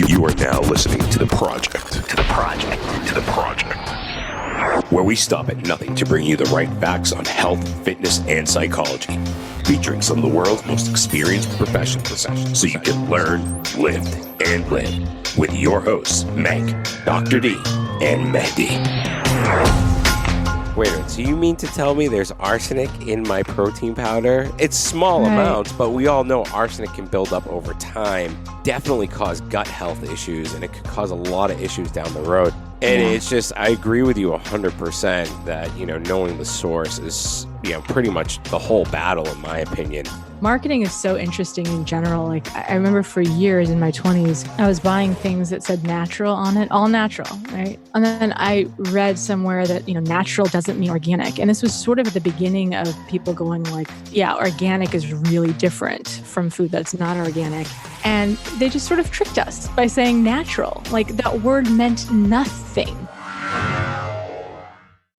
You are now listening to The Project. To The Project. To The Project. Where we stop at nothing to bring you the right facts on health, fitness, and psychology. Featuring some of the world's most experienced professionals so you can learn, lift, and live. With your hosts, Meg, Dr. D, and Mehdi. Wait a minute, so you mean to tell me there's arsenic in my protein powder? It's small amounts, but we all know arsenic can build up over time, definitely cause gut health issues, and it could cause a lot of issues down the road. And it's just, I agree with you 100% that, knowing the source is, pretty much the whole battle, in my opinion. Marketing is so interesting in general. Like, I remember for years in my 20s, I was buying things that said natural on it, all natural, right? And then I read somewhere that, natural doesn't mean organic. And this was sort of at the beginning of people going like, yeah, organic is really different from food that's not organic. And they just sort of tricked us by saying natural. Like, that word meant nothing.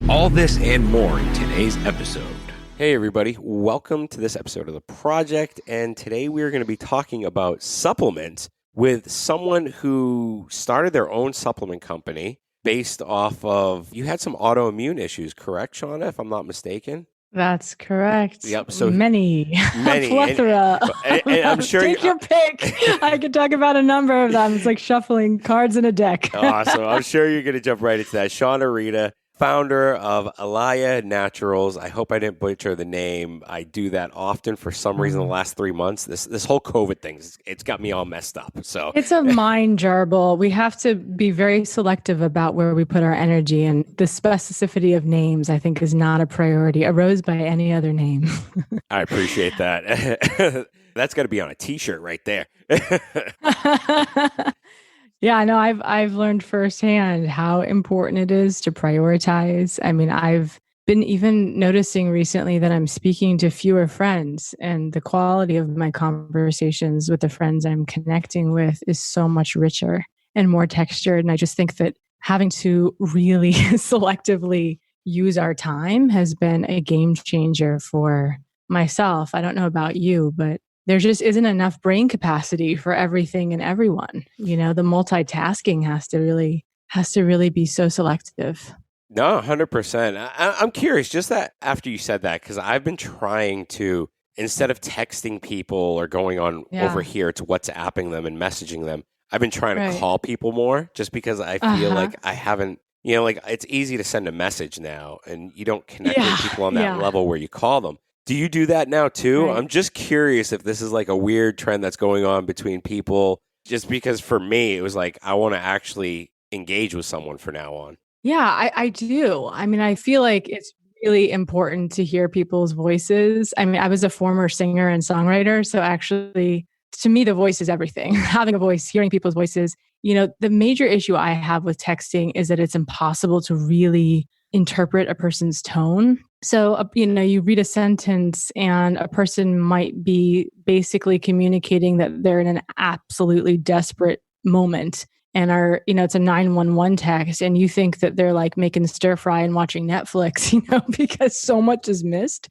All this and more in today's episode. Hey everybody, welcome to this episode of The Project, and today we are going to be talking about supplements with someone who started their own supplement company based off of, you had some autoimmune issues, correct, Shauna, if I'm not mistaken? That's correct. Yep. So many. Plethora. And I'm sure Take your pick. I could talk about a number of them. It's like shuffling cards in a deck. Awesome. I'm sure you're going to jump right into that. Shauna Reiter, founder of Alaya Naturals. I hope I didn't butcher the name. I do that often for some reason the last 3 months. This whole COVID thing, it's got me all messed up. So it's a mind jarble. We have to be very selective about where we put our energy, and the specificity of names, I think, is not a priority. Arose by any other name. I appreciate that. That's got to be on a t-shirt right there. Yeah, I know. I've learned firsthand how important it is to prioritize. I mean, I've been even noticing recently that I'm speaking to fewer friends, and the quality of my conversations with the friends I'm connecting with is so much richer and more textured. And I just think that having to really selectively use our time has been a game changer for myself. I don't know about you, but there just isn't enough brain capacity for everything and everyone. The multitasking has to really be so selective. No, 100%. I'm curious, just that after you said that, because I've been trying to, instead of texting people or going on over here to WhatsApping them and messaging them, I've been trying to call people more, just because I feel like I haven't, like it's easy to send a message now and you don't connect with people on that level where you call them. Do you do that now too? Right. I'm just curious if this is like a weird trend that's going on between people, just because for me, it was like, I want to actually engage with someone from now on. Yeah, I do. I mean, I feel like it's really important to hear people's voices. I mean, I was a former singer and songwriter, so actually, to me, the voice is everything. Having a voice, hearing people's voices. The major issue I have with texting is that it's impossible to really interpret a person's tone. So, you read a sentence and a person might be basically communicating that they're in an absolutely desperate moment and it's a 911 text, and you think that they're like making stir fry and watching Netflix, because so much is missed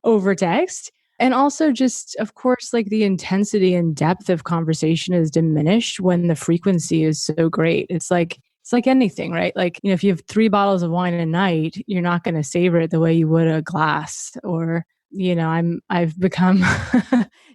over text. And also just, of course, like the intensity and depth of conversation is diminished when the frequency is so great. It's like anything, right? Like, if you have 3 bottles of wine a night, you're not going to savor it the way you would a glass. Or, I've become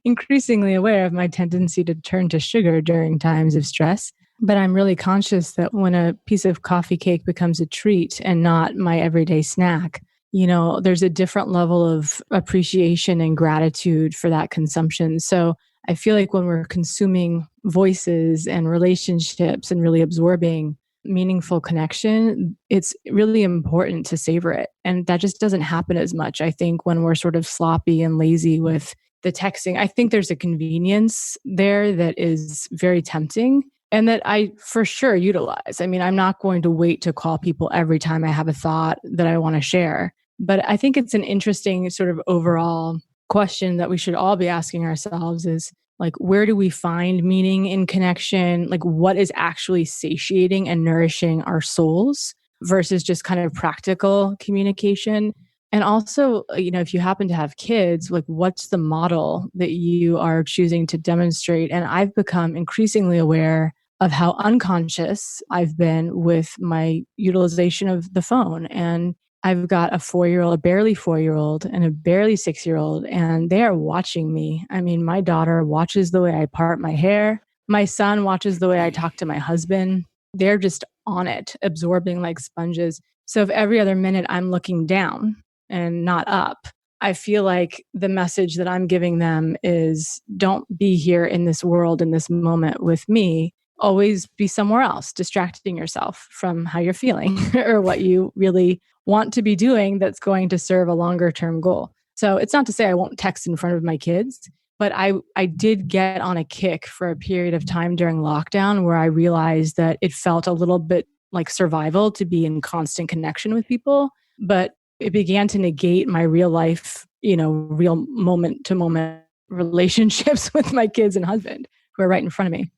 increasingly aware of my tendency to turn to sugar during times of stress. But I'm really conscious that when a piece of coffee cake becomes a treat and not my everyday snack, there's a different level of appreciation and gratitude for that consumption. So I feel like when we're consuming voices and relationships and really absorbing meaningful connection, it's really important to savor it. And that just doesn't happen as much, I think, when we're sort of sloppy and lazy with the texting. I think there's a convenience there that is very tempting and that I for sure utilize. I mean, I'm not going to wait to call people every time I have a thought that I want to share. But I think it's an interesting sort of overall question that we should all be asking ourselves is, like, where do we find meaning in connection? Like, what is actually satiating and nourishing our souls versus just kind of practical communication? And also, if you happen to have kids, like, what's the model that you are choosing to demonstrate? And I've become increasingly aware of how unconscious I've been with my utilization of the phone. And I've got a 4-year-old, a barely 4-year-old, and a barely 6-year-old, and they are watching me. I mean, my daughter watches the way I part my hair. My son watches the way I talk to my husband. They're just on it, absorbing like sponges. So if every other minute I'm looking down and not up, I feel like the message that I'm giving them is don't be here in this world, in this moment with me. Always be somewhere else, distracting yourself from how you're feeling or what you really want to be doing that's going to serve a longer term goal. So it's not to say I won't text in front of my kids, but I did get on a kick for a period of time during lockdown where I realized that it felt a little bit like survival to be in constant connection with people, but it began to negate my real life, real moment to moment relationships with my kids and husband who are right in front of me.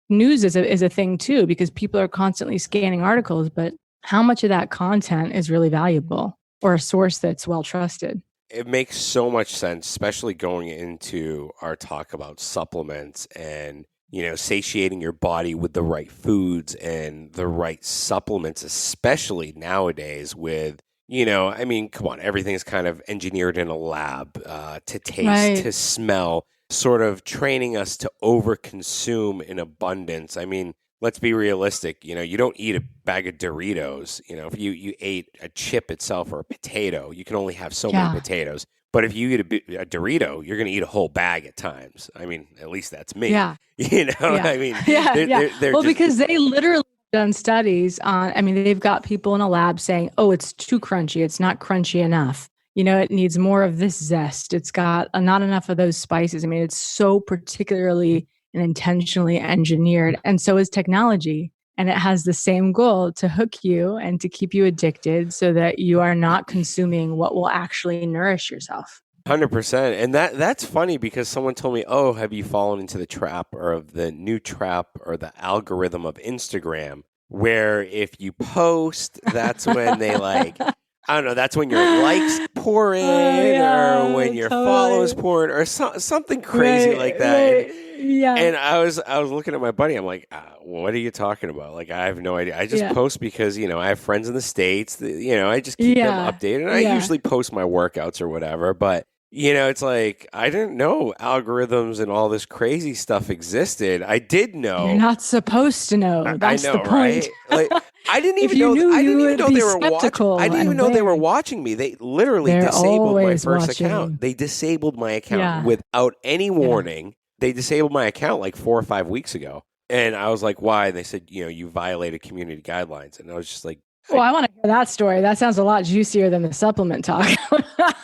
News is a thing too, because people are constantly scanning articles, but how much of that content is really valuable or a source that's well trusted? It makes so much sense, especially going into our talk about supplements and, satiating your body with the right foods and the right supplements, especially nowadays with, come on, everything is kind of engineered in a lab to taste, right, to smell, sort of training us to overconsume in abundance. I mean, let's be realistic. You don't eat a bag of Doritos. If you ate a chip itself or a potato, you can only have so many potatoes. But if you eat a Dorito, you're going to eat a whole bag at times. I mean, at least that's me. Yeah. I mean, they're well, because they literally done studies on, they've got people in a lab saying, oh, it's too crunchy. It's not crunchy enough. It needs more of this zest. It's got not enough of those spices. It's so particularly and intentionally engineered. And so is technology. And it has the same goal to hook you and to keep you addicted so that you are not consuming what will actually nourish yourself. 100%. And that's funny because someone told me, oh, have you fallen into the trap or of the new trap or the algorithm of Instagram, where if you post, that's when they I don't know, that's when your likes pour in or when your follows pour in or something crazy like that. Right. Yeah. And I was looking at my buddy. I'm like, what are you talking about? Like, I have no idea. I just post because, I have friends in the States. I just keep them updated. And I usually post my workouts or whatever. But, it's like, I didn't know algorithms and all this crazy stuff existed. I did know. You're not supposed to know. That's the point. Right? Like, I didn't even know. I didn't even know they were watching. I didn't even know they were watching me. They literally disabled my first account. They disabled my account without any warning. Yeah. They disabled my account like 4 or 5 weeks ago. And I was like, why? And they said, you violated community guidelines. And I was just like, well, I want to hear that story. That sounds a lot juicier than the supplement talk.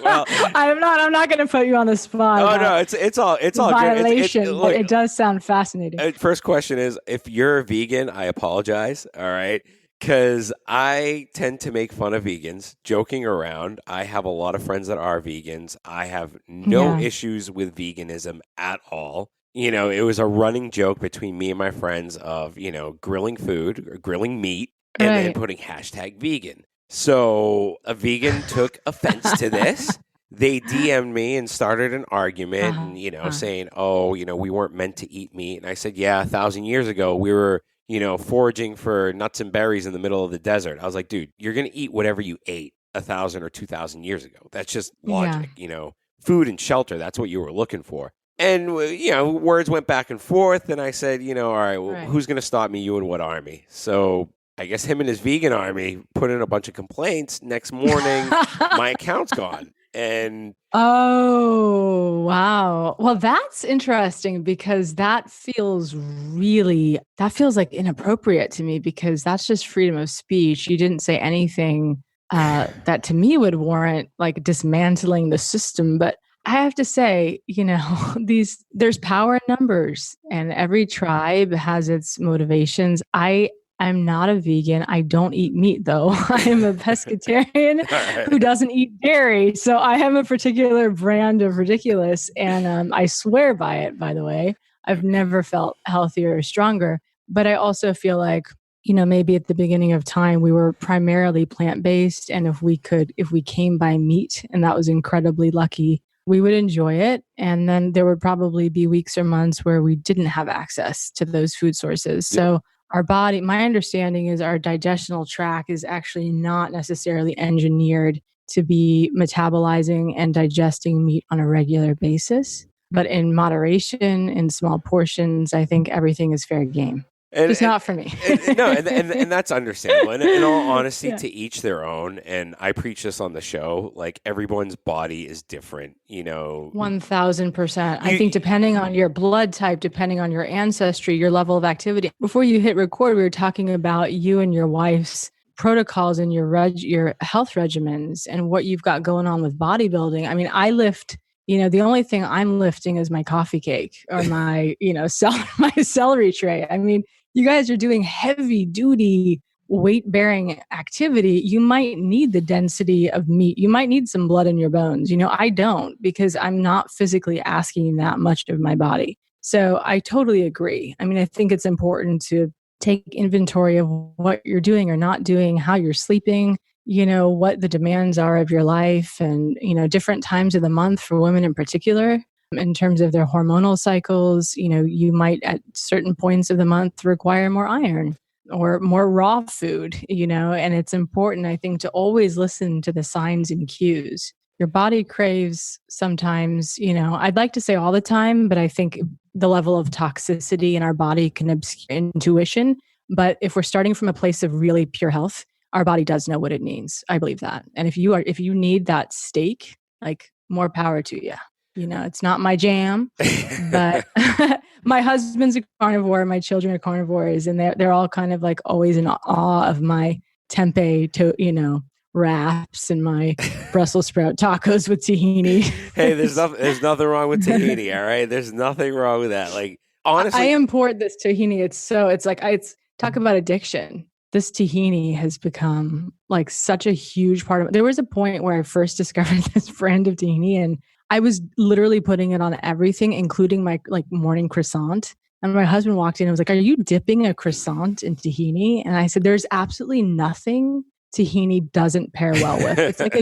Well, I'm not going to put you on the spot. Oh no, it's all violation. Good. But it does sound fascinating. First question is, if you're a vegan, I apologize. All right. Because I tend to make fun of vegans, joking around. I have a lot of friends that are vegans. I have no issues with veganism at all. It was a running joke between me and my friends of, grilling food or grilling meat and then putting #vegan. So a vegan took offense to this. They DM'd me and started an argument and, saying, oh, we weren't meant to eat meat. And I said, 1,000 years ago, we were foraging for nuts and berries in the middle of the desert. I was like, dude, you're going to eat whatever you ate 1,000 or 2,000 years ago. That's just logic, food and shelter. That's what you were looking for. And, words went back and forth. And I said, all right, well, who's going to stop me? You and what army? So I guess him and his vegan army put in a bunch of complaints. Next morning, my account's gone. And oh, wow. Well, that's interesting because that feels like inappropriate to me because that's just freedom of speech. You didn't say anything that to me would warrant like dismantling the system. But I have to say, there's power in numbers and every tribe has its motivations. I'm not a vegan. I don't eat meat, though. I am a pescatarian who doesn't eat dairy. So I have a particular brand of ridiculous. And I swear by it, by the way. I've never felt healthier or stronger. But I also feel like, maybe at the beginning of time, we were primarily plant-based. And if we came by meat, and that was incredibly lucky, we would enjoy it. And then there would probably be weeks or months where we didn't have access to those food sources. Yep. So our body, my understanding is our digestional tract is actually not necessarily engineered to be metabolizing and digesting meat on a regular basis. But in moderation, in small portions, I think everything is fair game. It's not for me. and that's understandable. And in all honesty, to each their own. And I preach this on the show. Like, everyone's body is different, 1000%. I think depending on your blood type, depending on your ancestry, your level of activity. Before you hit record, we were talking about you and your wife's protocols and your health regimens and what you've got going on with bodybuilding. I mean, I lift. The only thing I'm lifting is my coffee cake or my, my celery tray. I mean, you guys are doing heavy duty weight bearing activity. You might need the density of meat. You might need some blood in your bones. I don't, because I'm not physically asking that much of my body. So I totally agree. I mean, I think it's important to take inventory of what you're doing or not doing, how you're sleeping, what the demands are of your life and, different times of the month for women in particular, in terms of their hormonal cycles. You might at certain points of the month require more iron or more raw food, and it's important, I think, to always listen to the signs and cues. Your body craves sometimes, I'd like to say all the time, but I think the level of toxicity in our body can obscure intuition. But if we're starting from a place of really pure health, our body does know what it needs. I believe that. And if you need that steak, like, more power to you. It's not my jam, but my husband's a carnivore. My children are carnivores, and they're all kind of like always in awe of my tempeh wraps and my Brussels sprout tacos with tahini. Hey, there's nothing wrong with tahini. All right. There's nothing wrong with that. Like, honestly, I import this tahini. It's talk about addiction. This tahini has become like such a huge part of it. There was a point where I first discovered this brand of tahini, and I was literally putting it on everything, including my morning croissant. And my husband walked in and was like, "Are you dipping a croissant in tahini?" And I said, "There's absolutely nothing tahini doesn't pair well with. It's like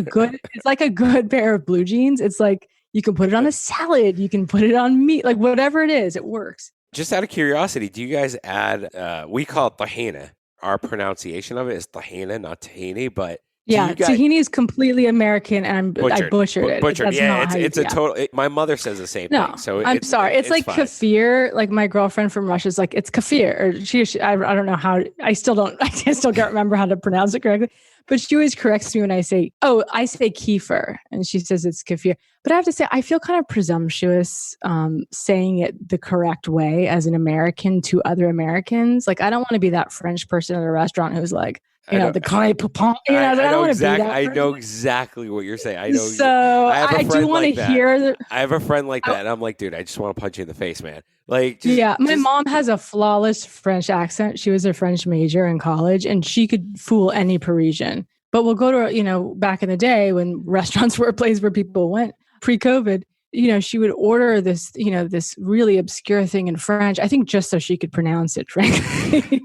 a good pair of blue jeans. It's like you can put it on a salad, you can put it on meat, like whatever it is, it works." Just out of curiosity, do you guys add? We call it tahina. Our pronunciation of it is tahina, not tahini, but tahini is completely American, and I butchered it. Butchered, it's a total. My mother says the same thing. So I'm sorry. It's like fine. Kefir. Like, my girlfriend from Russia is like, it's kefir, or she I don't know how. I still can't remember how to pronounce it correctly. But she always corrects me when I say kefir, and she says it's kefir. But I have to say, I feel kind of presumptuous saying it the correct way as an American to other Americans. Like, I don't want to be that French person at a restaurant who's like, the carne poupon. I know exactly what you're saying. I know. So I do want to hear. I have a friend like that, and I'm like, dude, I just want to punch you in the face, man. Like, my mom has a flawless French accent. She was a French major in college, and she could fool any Parisian. But we'll go to, back in the day when restaurants were a place where people went pre-COVID, she would order this, this really obscure thing in French, I think just so she could pronounce it, frankly.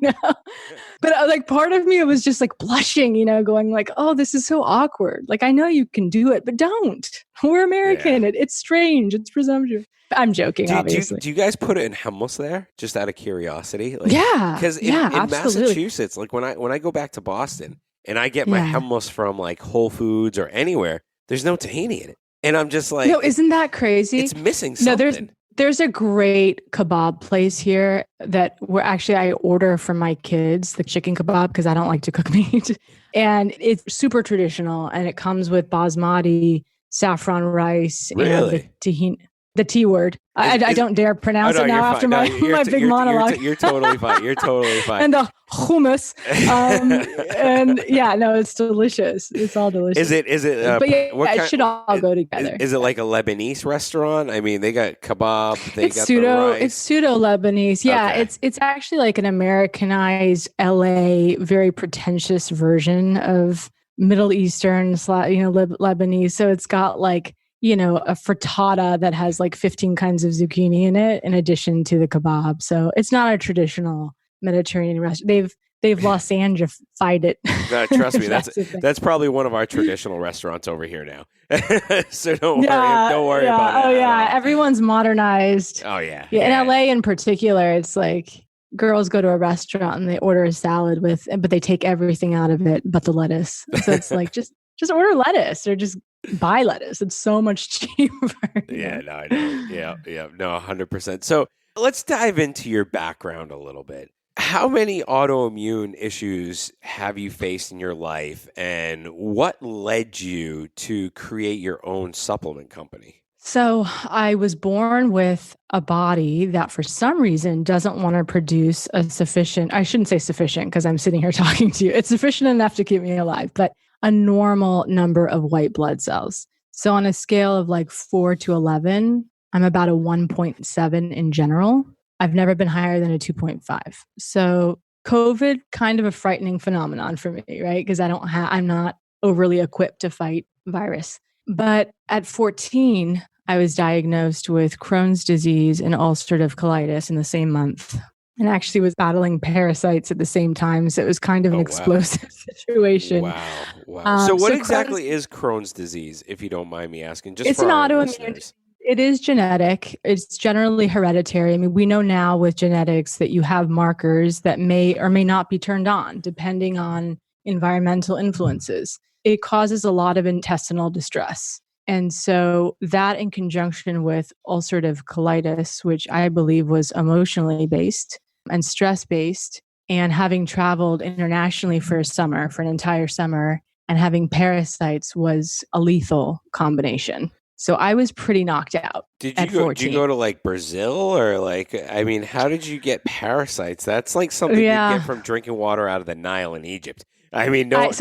But like, part of me, it was just like blushing, going like, oh, this is so awkward. Like, I know you can do it, but don't. We're American. Yeah. It's strange. It's presumptuous. I'm joking, obviously. Do you guys put it in hummus there, just out of curiosity? Like, yeah. Because in Massachusetts, like when I go back to Boston and I get my hummus from like Whole Foods or anywhere, there's no tahini in it. And I'm just like, no, isn't that crazy? It's missing something. No, there's a great kebab place here that I order for my kids, the chicken kebab, because I don't like to cook meat. And it's super traditional, and it comes with basmati, saffron rice, really? And the T word. I don't dare pronounce it now after my big monologue. You're totally fine. You're totally fine. And the hummus. It's delicious. It's all delicious. Is it? But it should all go together. Is it like a Lebanese restaurant? I mean, they got kebab. It's pseudo Lebanese. Yeah, okay. It's actually like an Americanized LA, very pretentious version of Middle Eastern, Lebanese. So it's got like, a frittata that has like 15 kinds of zucchini in it, in addition to the kebab. So it's not a traditional Mediterranean restaurant. they've Los-Angelified it. Trust me, that's probably one of our traditional restaurants over here now. So don't worry about it. Oh yeah, everyone's modernized. Oh yeah. In LA in particular, it's like girls go to a restaurant and they order a salad but they take everything out of it but the lettuce. So it's like just order lettuce or just buy lettuce. It's so much cheaper. Yeah, no, I know. Yeah, no, 100%. So let's dive into your background a little bit. How many autoimmune issues have you faced in your life, and what led you to create your own supplement company? So I was born with a body that for some reason doesn't want to produce a sufficient, I shouldn't say sufficient because I'm sitting here talking to you. It's sufficient enough to keep me alive, but a normal number of white blood cells. So on a scale of like 4 to 11, I'm about a 1.7 in general. I've never been higher than a 2.5. So COVID, kind of a frightening phenomenon for me, right? Because I'm not overly equipped to fight virus. But at 14, I was diagnosed with Crohn's disease and ulcerative colitis in the same month, and actually was battling parasites at the same time. So it was kind of an explosive situation. Wow. So what exactly is Crohn's disease, if you don't mind me asking? It's an autoimmune. It is genetic. It's generally hereditary. I mean, we know now with genetics that you have markers that may or may not be turned on depending on environmental influences. It causes a lot of intestinal distress. And so that in conjunction with ulcerative colitis, which I believe was emotionally based and stress based, and having traveled internationally for an entire summer, and having parasites was a lethal combination. So I was pretty knocked out. Did you go to like Brazil or how did you get parasites? That's like something you get from drinking water out of the Nile in Egypt. I mean, I was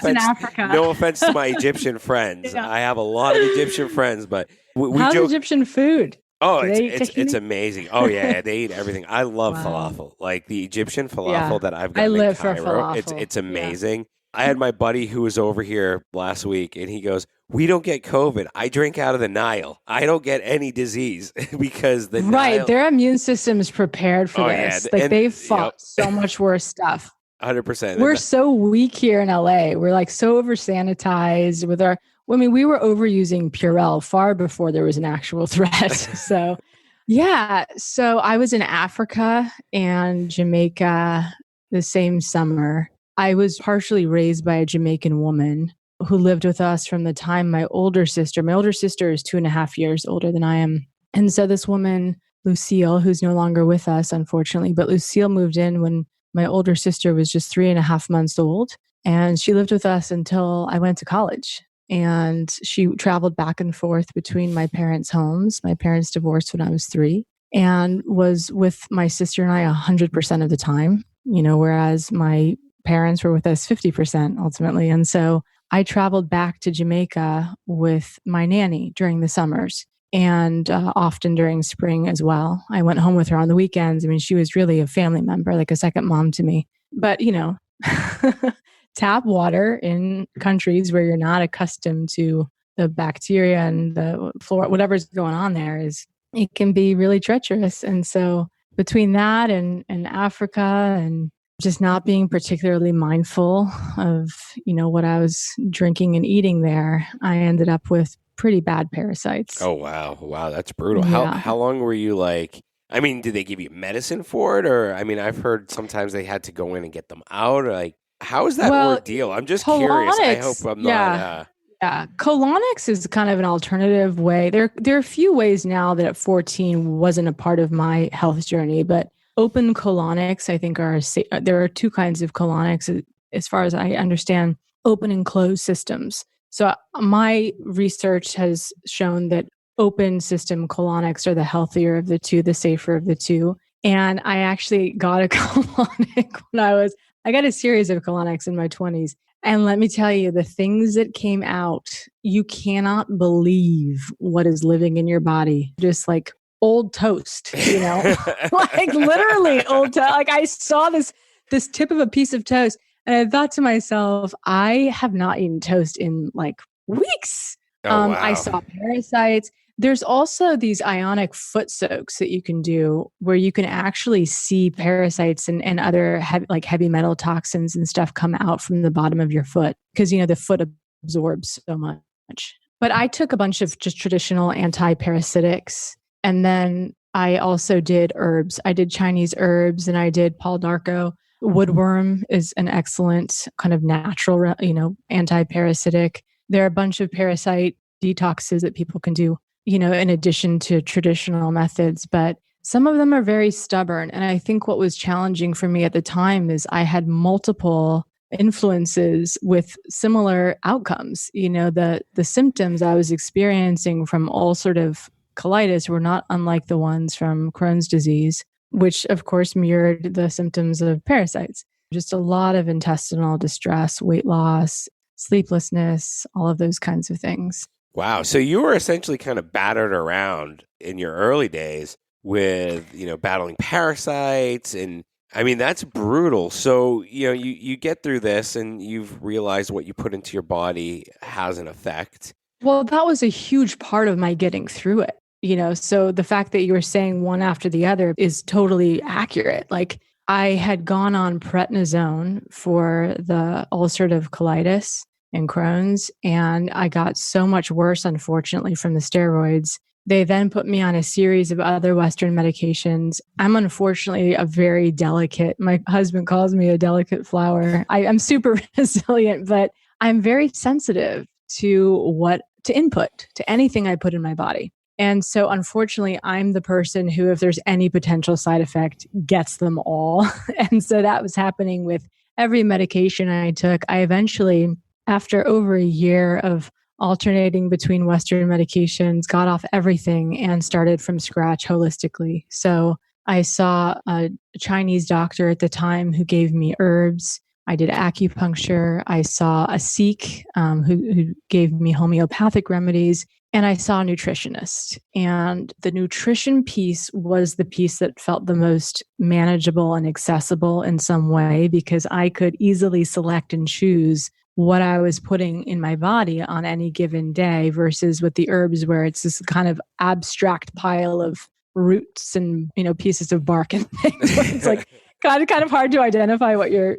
in Africa. No offense to my Egyptian friends. Yeah. I have a lot of Egyptian friends, but how's Egyptian food? Oh, it's amazing. Oh yeah, they eat everything. I love falafel, like the Egyptian falafel that I've got in Cairo. It's amazing. Yeah. I had my buddy who was over here last week, and he goes, "We don't get COVID. I drink out of the Nile. I don't get any disease because the Nile." Their immune system is prepared for this. Yeah. They've fought so much worse stuff. 100%. We're so weak here in LA. We're like so over sanitized with we were overusing Purell far before there was an actual threat. So I was in Africa and Jamaica the same summer. I was partially raised by a Jamaican woman who lived with us from the time my older sister is 2.5 years older than I am. And so this woman, Lucille, who's no longer with us, unfortunately, but Lucille moved in when my older sister was just 3.5 months old. And she lived with us until I went to college. And she traveled back and forth between my parents' homes. My parents divorced when I was 3 and was with my sister and I 100% of the time, whereas my parents were with us 50% ultimately. And so I traveled back to Jamaica with my nanny during the summers and often during spring as well. I went home with her on the weekends. I mean, she was really a family member, like a second mom to me. But, tap water in countries where you're not accustomed to the bacteria and the flora, whatever's going on there it can be really treacherous. And so between that and Africa and just not being particularly mindful of, what I was drinking and eating there, I ended up with pretty bad parasites. Oh, wow. That's brutal. Yeah. How long were you did they give you medicine for it? Or, I've heard sometimes they had to go in and get them out. How is that ordeal? I'm just curious. I hope I'm not... Yeah. Colonics is kind of an alternative way. There are a few ways now that at 14 wasn't a part of my health journey, but open colonics, I think there are 2 kinds of colonics as far as I understand, open and closed systems. So my research has shown that open system colonics are the healthier of the 2, the safer of the 2. And I actually got a colonic I got a series of colonics in my 20s. And let me tell you, the things that came out, you cannot believe what is living in your body. Just like old toast, like literally old toast. Like I saw this tip of a piece of toast and I thought to myself, I have not eaten toast in like weeks. Oh, wow. I saw parasites. There's also these ionic foot soaks that you can do where you can actually see parasites and other like heavy metal toxins and stuff come out from the bottom of your foot because, the foot absorbs so much. But I took a bunch of just traditional anti-parasitics, and then I also did herbs. I did Chinese herbs and I did Paul Darko. Woodworm is an excellent kind of natural, anti-parasitic. There are a bunch of parasite detoxes that people can do, in addition to traditional methods, but some of them are very stubborn. And I think what was challenging for me at the time is I had multiple influences with similar outcomes. The symptoms I was experiencing from ulcerative colitis were not unlike the ones from Crohn's disease, which of course mirrored the symptoms of parasites. Just a lot of intestinal distress, weight loss, sleeplessness, all of those kinds of things. Wow. So you were essentially kind of battered around in your early days with, battling parasites. And I mean, that's brutal. So, you get through this and you've realized what you put into your body has an effect. Well, that was a huge part of my getting through it. So the fact that you were saying one after the other is totally accurate. Like I had gone on prednisone for the ulcerative colitis and Crohn's, and I got so much worse, unfortunately, from the steroids. They then put me on a series of other Western medications. I'm unfortunately my husband calls me a delicate flower. I'm super resilient, but I'm very sensitive to input, to anything I put in my body. And so unfortunately, I'm the person who, if there's any potential side effect, gets them all. And so that was happening with every medication I took. I eventually, after over a year of alternating between Western medications, got off everything and started from scratch holistically. So I saw a Chinese doctor at the time who gave me herbs. I did acupuncture. I saw a Sikh who gave me homeopathic remedies. And I saw a nutritionist. And the nutrition piece was the piece that felt the most manageable and accessible in some way, because I could easily select and choose what I was putting in my body on any given day, versus with the herbs where it's this kind of abstract pile of roots and, pieces of bark and things. Where it's like kind of hard to identify what you're,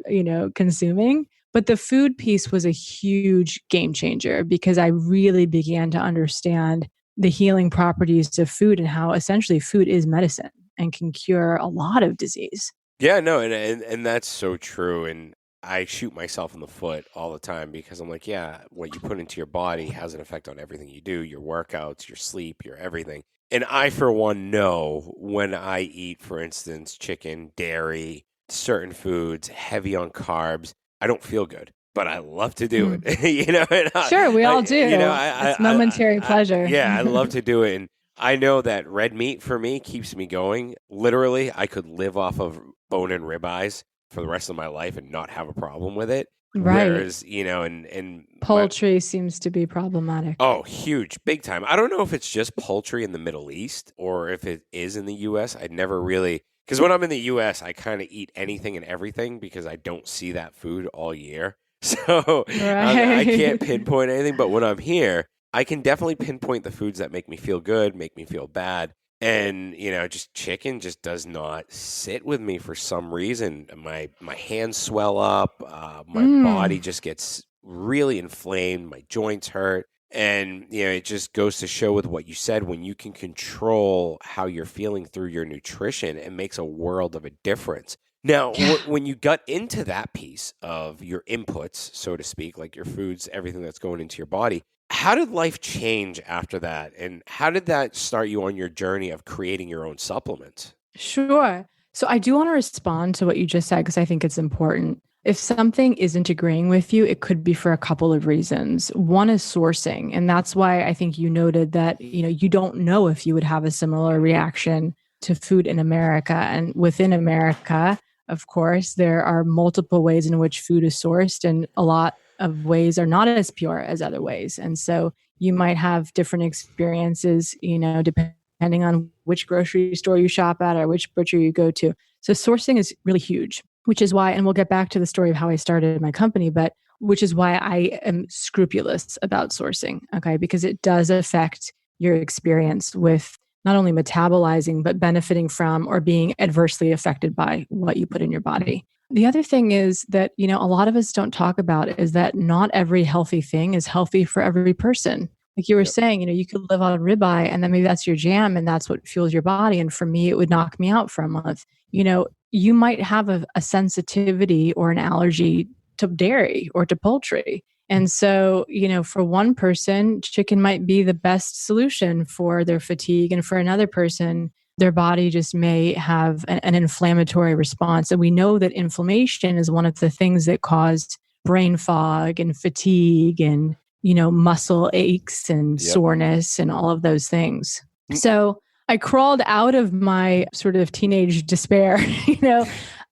consuming. But the food piece was a huge game changer, because I really began to understand the healing properties of food and how essentially food is medicine and can cure a lot of disease. Yeah, no, and that's so true. And I shoot myself in the foot all the time, because I'm like, yeah, what you put into your body has an effect on everything you do, your workouts, your sleep, your everything. And I, for one, know when I eat, for instance, chicken, dairy, certain foods, heavy on carbs, I don't feel good, but I love to do it. Sure, we all do. It's momentary pleasure. Yeah, I love to do it. And I know that red meat for me keeps me going. Literally, I could live off of bone and ribeyes for the rest of my life and not have a problem with it. Right. Whereas, and poultry seems to be problematic. Oh, huge, big time. I don't know if it's just poultry in the Middle East or if it is in the U.S. I'd never really, because when I'm in the U.S., I kind of eat anything and everything because I don't see that food all year. So I can't pinpoint anything. But when I'm here, I can definitely pinpoint the foods that make me feel good, make me feel bad. And, just chicken just does not sit with me for some reason. My hands swell up. My body just gets really inflamed. My joints hurt. And, it just goes to show with what you said, when you can control how you're feeling through your nutrition, it makes a world of a difference. Now, when you got into that piece of your inputs, so to speak, like your foods, everything that's going into your body, how did life change after that? And how did that start you on your journey of creating your own supplements? Sure. So I do want to respond to what you just said, because I think it's important. If something isn't agreeing with you, it could be for a couple of reasons. One is sourcing. And that's why I think you noted that, you don't know if you would have a similar reaction to food in America. And within America, of course, there are multiple ways in which food is sourced, and a lot of ways are not as pure as other ways. And so you might have different experiences, depending on which grocery store you shop at or which butcher you go to. So sourcing is really huge, which is why, and we'll get back to the story of how I started my company, but which is why I am scrupulous about sourcing, okay? Because it does affect your experience with not only metabolizing, but benefiting from or being adversely affected by what you put in your body. The other thing is that, a lot of us don't talk about is that not every healthy thing is healthy for every person. Like you were saying, you could live on ribeye and then maybe that's your jam and that's what fuels your body. And for me, it would knock me out for a month. You might have a sensitivity or an allergy to dairy or to poultry. And so, for one person, chicken might be the best solution for their fatigue. And for another person, their body just may have an inflammatory response. And we know that inflammation is one of the things that cause brain fog and fatigue and, muscle aches and soreness and all of those things. So I crawled out of my sort of teenage despair,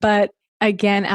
but again,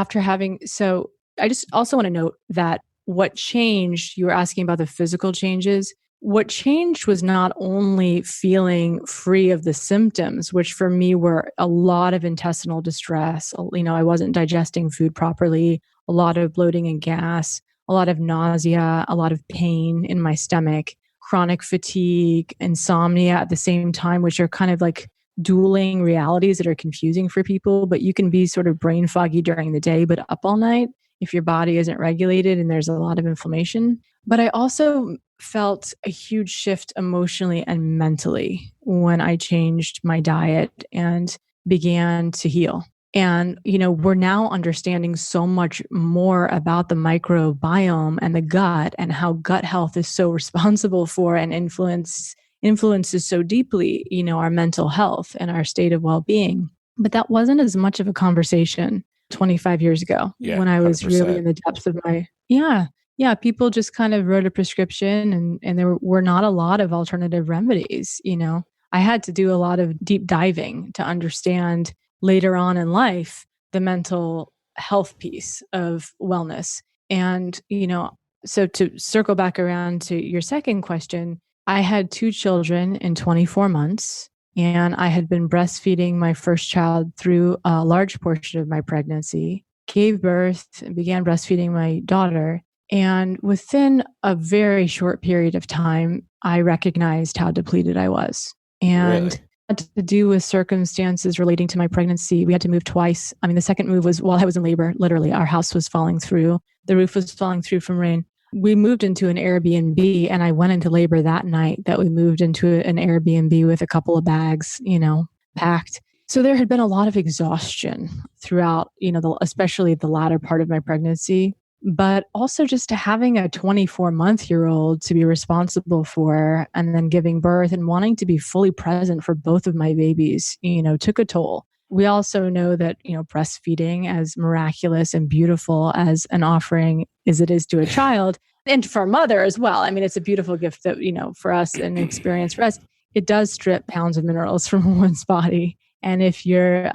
so I just also want to note that what changed, you were asking about the physical changes. What changed was not only feeling free of the symptoms, which for me were a lot of intestinal distress. I wasn't digesting food properly, a lot of bloating and gas, a lot of nausea, a lot of pain in my stomach, chronic fatigue, insomnia at the same time, which are kind of like dueling realities that are confusing for people. But you can be sort of brain foggy during the day, but up all night if your body isn't regulated and there's a lot of inflammation. But I also felt a huge shift emotionally and mentally when I changed my diet and began to heal. And, we're now understanding so much more about the microbiome and the gut and how gut health is so responsible for and influences so deeply, our mental health and our state of well-being. But that wasn't as much of a conversation 25 years ago when I was 100%. Really in the depths of my, people just kind of wrote a prescription and there were not a lot of alternative remedies. I had to do a lot of deep diving to understand later on in life, the mental health piece of wellness. And, so to circle back around to your second question, I had 2 children in 24 months. And I had been breastfeeding my first child through a large portion of my pregnancy, gave birth and began breastfeeding my daughter. And within a very short period of time, I recognized how depleted I was. And it had to do with circumstances relating to my pregnancy. We had to move twice. I mean, the second move was while I was in labor. Literally, our house was falling through. The roof was falling through from rain. We moved into an Airbnb and I went into labor that night that we moved into an Airbnb with a couple of bags, packed. So there had been a lot of exhaustion throughout, especially the latter part of my pregnancy, but also just having a 24-month-year-old to be responsible for and then giving birth and wanting to be fully present for both of my babies, took a toll. We also know that, breastfeeding, as miraculous and beautiful as an offering as it is to a child and for a mother as well. I mean, it's a beautiful gift that, for us and an experience for us, it does strip pounds of minerals from a woman's body. And if you're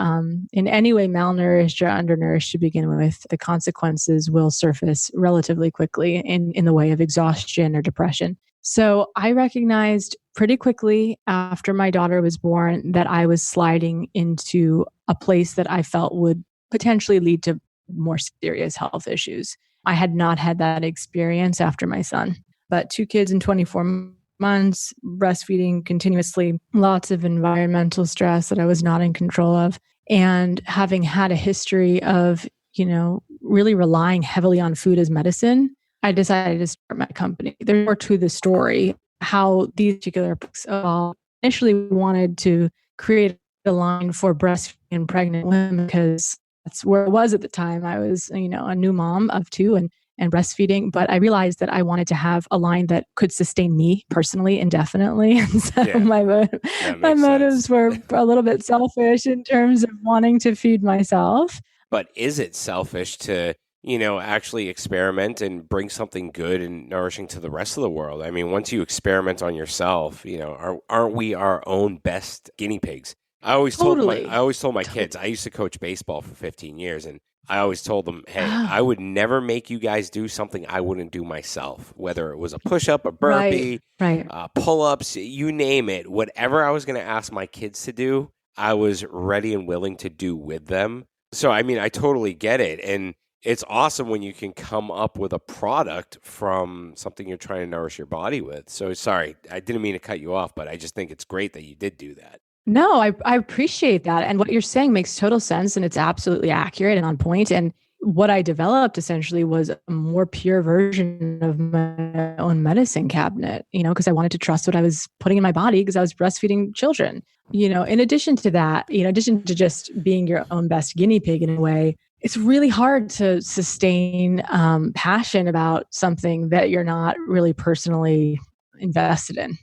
in any way malnourished or undernourished to begin with, the consequences will surface relatively quickly in the way of exhaustion or depression. So I recognized pretty quickly after my daughter was born that I was sliding into a place that I felt would potentially lead to more serious health issues. I had not had that experience after my son, but 2 kids in 24 months, breastfeeding continuously, lots of environmental stress that I was not in control of. And having had a history of, really relying heavily on food as medicine, I decided to start my company. There's more to the story, how these particular books initially wanted to create a line for breastfeeding and pregnant women because that's where I was at the time. I was, a new mom of 2 and breastfeeding, but I realized that I wanted to have a line that could sustain me personally indefinitely. And so my motives were a little bit selfish in terms of wanting to feed myself. But is it selfish to, actually experiment and bring something good and nourishing to the rest of the world? I mean, once you experiment on yourself, aren't we our own best guinea pigs? I always told my kids, I used to coach baseball for 15 years and I always told them, hey, I would never make you guys do something I wouldn't do myself, whether it was a push-up, a burpee, pull-ups, you name it. Whatever I was going to ask my kids to do, I was ready and willing to do with them. So, I mean, I totally get it. And it's awesome when you can come up with a product from something you're trying to nourish your body with. So sorry, I didn't mean to cut you off, but I just think it's great that you did do that. No, I appreciate that. And what you're saying makes total sense. And it's absolutely accurate and on point. And what I developed essentially was a more pure version of my own medicine cabinet, because I wanted to trust what I was putting in my body because I was breastfeeding children. In addition to that, in addition to just being your own best guinea pig in a way, it's really hard to sustain passion about something that you're not really personally invested in,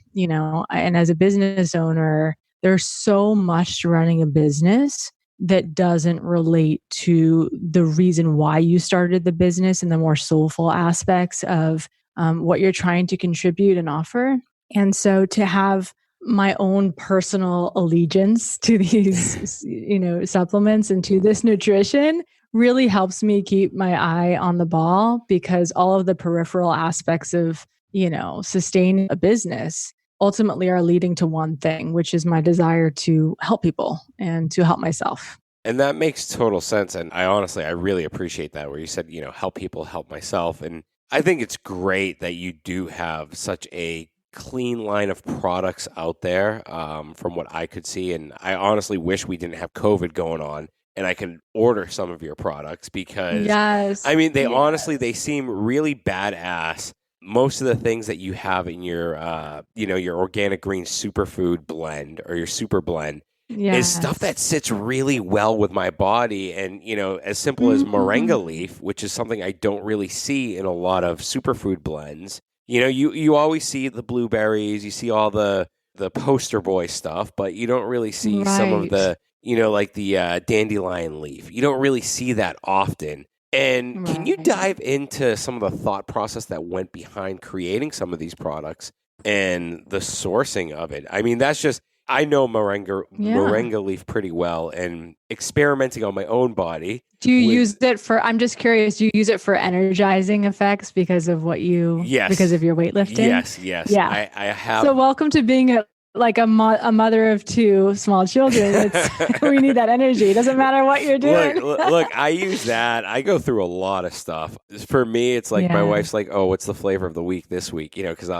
and as a business owner, there's so much to running a business that doesn't relate to the reason why you started the business and the more soulful aspects of what you're trying to contribute and offer. And so to have my own personal allegiance to these, supplements and to this nutrition really helps me keep my eye on the ball, because all of the peripheral aspects of, sustaining a business ultimately are leading to one thing, which is my desire to help people and to help myself. And that makes total sense. And I really appreciate that, where you said, help people, help myself. And I think it's great that you do have such a clean line of products out there, from what I could see. And I honestly wish we didn't have COVID going on and I could order some of your products, because they seem really badass. Most of the things that you have in your, your organic green superfood blend or your super blend is stuff that sits really well with my body. And, as simple as moringa leaf, which is something I don't really see in a lot of superfood blends. You always see the blueberries, you see all the poster boy stuff, but you don't really see some of the, like the dandelion leaf. You don't really see that often. And can you dive into some of the thought process that went behind creating some of these products and the sourcing of it? I mean, I know moringa leaf pretty well, and experimenting on my own body. Do you use it for, I'm just curious, do you use it for energizing effects because of because of your weightlifting? Yes. Yeah. I have. So welcome to being a mother of two small children. We need that energy. It doesn't matter what you're doing. Look, I use that. I go through a lot of stuff. For me, it's like my wife's like, "Oh, what's the flavor of the week this week?" Because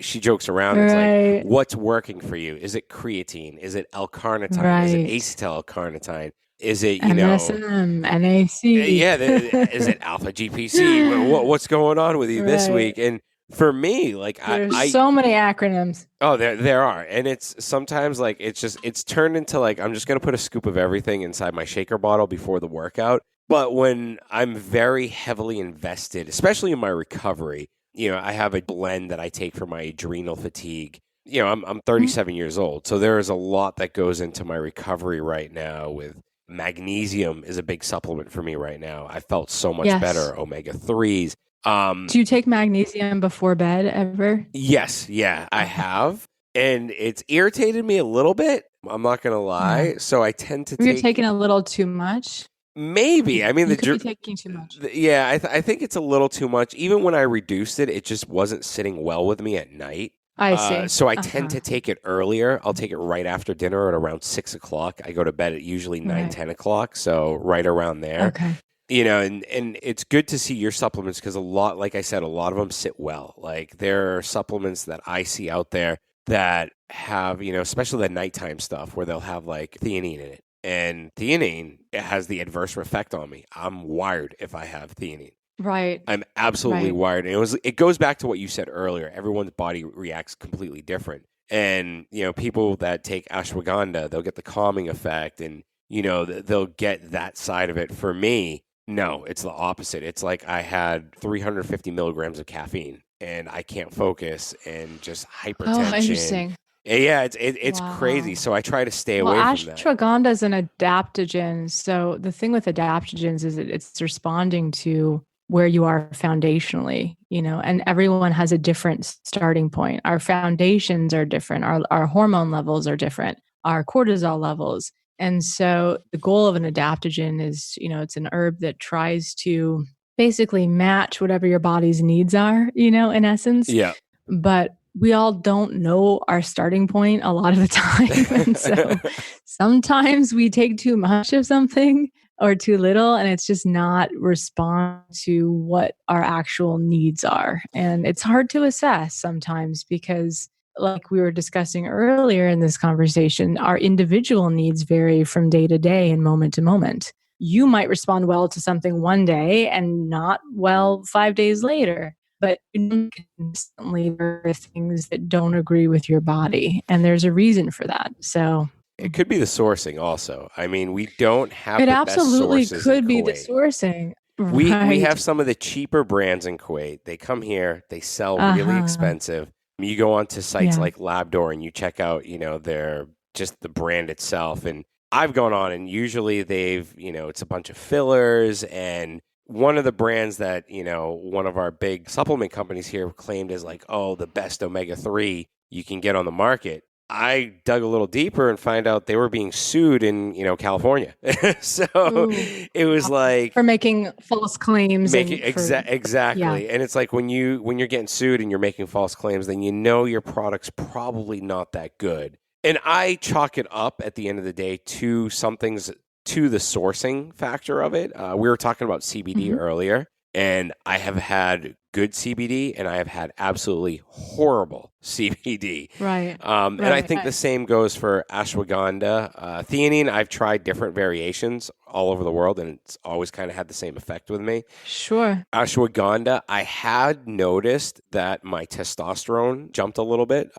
she jokes around. It's like, "What's working for you? Is it creatine? Is it L-carnitine? Is it acetyl-L-carnitine? Is it MSM, NAC? Yeah, is it alpha GPC? What's going on with you this week?" And for me, there's so many acronyms. Oh, there are. And it's sometimes it's turned into I'm just going to put a scoop of everything inside my shaker bottle before the workout. But when I'm very heavily invested, especially in my recovery, I have a blend that I take for my adrenal fatigue. I'm 37 years old. So there is a lot that goes into my recovery right now. With magnesium is a big supplement for me right now. I felt so much better. Omega-3s. Do you take magnesium before bed ever? Yes. Yeah, I have. And it's irritated me a little bit. I'm not going to lie. Yeah. So I tend to You're taking a little too much? Maybe. I mean, you could be taking too much. Yeah, I think it's a little too much. Even when I reduced it, it just wasn't sitting well with me at night. I see. So I tend to take it earlier. I'll take it right after dinner at around 6 o'clock. I go to bed at usually 9, 10 o'clock. So right around there. Okay. And it's good to see your supplements, because like I said, a lot of them sit well. Like, there are supplements that I see out there that have, especially the nighttime stuff, where they'll have theanine in it. And theanine, it has the adverse effect on me. I'm wired if I have theanine. Right. I'm absolutely wired. And it goes back to what you said earlier. Everyone's body reacts completely different. And, people that take ashwagandha, they'll get the calming effect, and, they'll get that side of it. For me, no, it's the opposite. It's like I had 350 milligrams of caffeine and I can't focus, and just hypertension. Oh, interesting. Yeah, it's crazy. So I try to stay away from that. Ashwagandha is an adaptogen. So the thing with adaptogens is it's responding to where you are foundationally, and everyone has a different starting point. Our foundations are different. Our hormone levels are different. Our cortisol levels. And so the goal of an adaptogen is, it's an herb that tries to basically match whatever your body's needs are, in essence. Yeah. But we all don't know our starting point a lot of the time. And so sometimes we take too much of something or too little, and it's just not respond to what our actual needs are. And it's hard to assess sometimes because, like we were discussing earlier in this conversation, our individual needs vary from day to day and moment to moment. You might respond well to something one day and not well 5 days later. But consistently, there are things that don't agree with your body, and there's a reason for that. So it could be the sourcing also. I mean, we don't have it the absolutely best sources could in be Kuwait. the sourcing. We Right. have some of the cheaper brands in Kuwait. They come here, they sell really expensive. You go onto sites like Labdoor and you check out, their just the brand itself. And I've gone on and usually they've, it's a bunch of fillers. And one of the brands that, one of our big supplement companies here claimed as like, oh, the best omega-3 you can get on the market. I dug a little deeper and find out they were being sued in, California. So it was like for making false claims. Exactly. And it's like when you're getting sued and you're making false claims, then your product's probably not that good. And I chalk it up at the end of the day to to the sourcing factor of it. We were talking about CBD earlier. And I have had good CBD and I have had absolutely horrible CBD. Right. And I think the same goes for ashwagandha. Theanine, I've tried different variations all over the world and it's always kind of had the same effect with me. Sure. Ashwagandha, I had noticed that my testosterone jumped a little bit.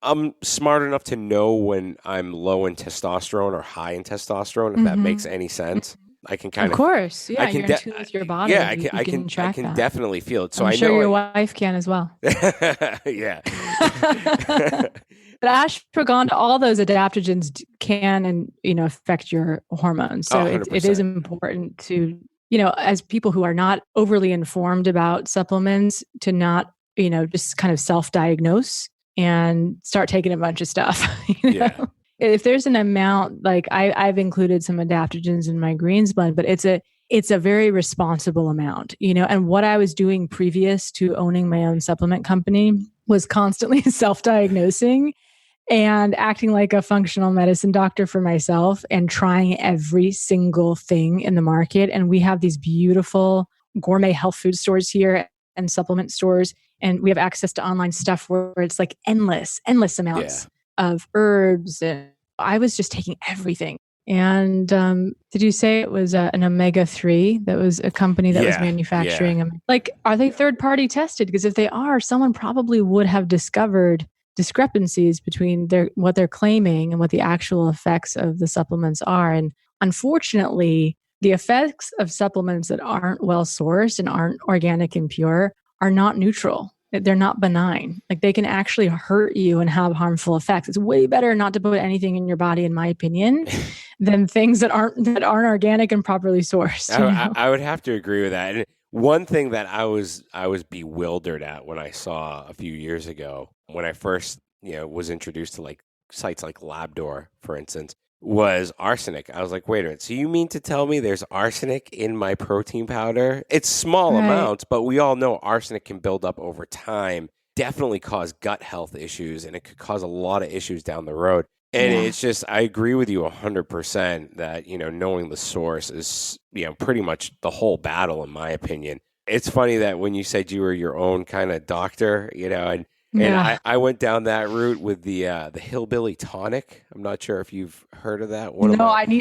I'm smart enough to know when I'm low in testosterone or high in testosterone, if that makes any sense. I can kind of, course, yeah. You're in tune with your body. Yeah, I can definitely feel it. So I'm I sure know your wife can as well. Yeah. But ashwagandha, all those adaptogens can and affect your hormones. So it is important to as people who are not overly informed about supplements to not just kind of self-diagnose and start taking a bunch of stuff. Yeah. If there's an amount, like I've included some adaptogens in my greens blend, but it's a very responsible amount, and what I was doing previous to owning my own supplement company was constantly self-diagnosing and acting like a functional medicine doctor for myself and trying every single thing in the market. And we have these beautiful gourmet health food stores here and supplement stores. And we have access to online stuff where it's like endless amounts of herbs. And I was just taking everything. And did you say it was an omega-3? That was a company that was manufacturing them. Like, are they third-party tested? Because if they are, someone probably would have discovered discrepancies between what they're claiming and what the actual effects of the supplements are. And unfortunately, the effects of supplements that aren't well sourced and aren't organic and pure are not neutral. They're not benign. Like, they can actually hurt you and have harmful effects. It's way better not to put anything in your body, in my opinion, than things that aren't organic and properly sourced. I would have to agree with that. And one thing that I was bewildered at when I saw a few years ago, when I first was introduced to like sites like Labdoor, for instance, was arsenic. I was like, wait a minute. So you mean to tell me there's arsenic in my protein powder? It's small amounts, but we all know arsenic can build up over time, definitely cause gut health issues, and it could cause a lot of issues down the road. And it's just, I agree with you 100% that, knowing the source is, pretty much the whole battle, in my opinion. It's funny that when you said you were your own kind of doctor, and I went down that route with the hillbilly tonic. I'm not sure if you've heard of that.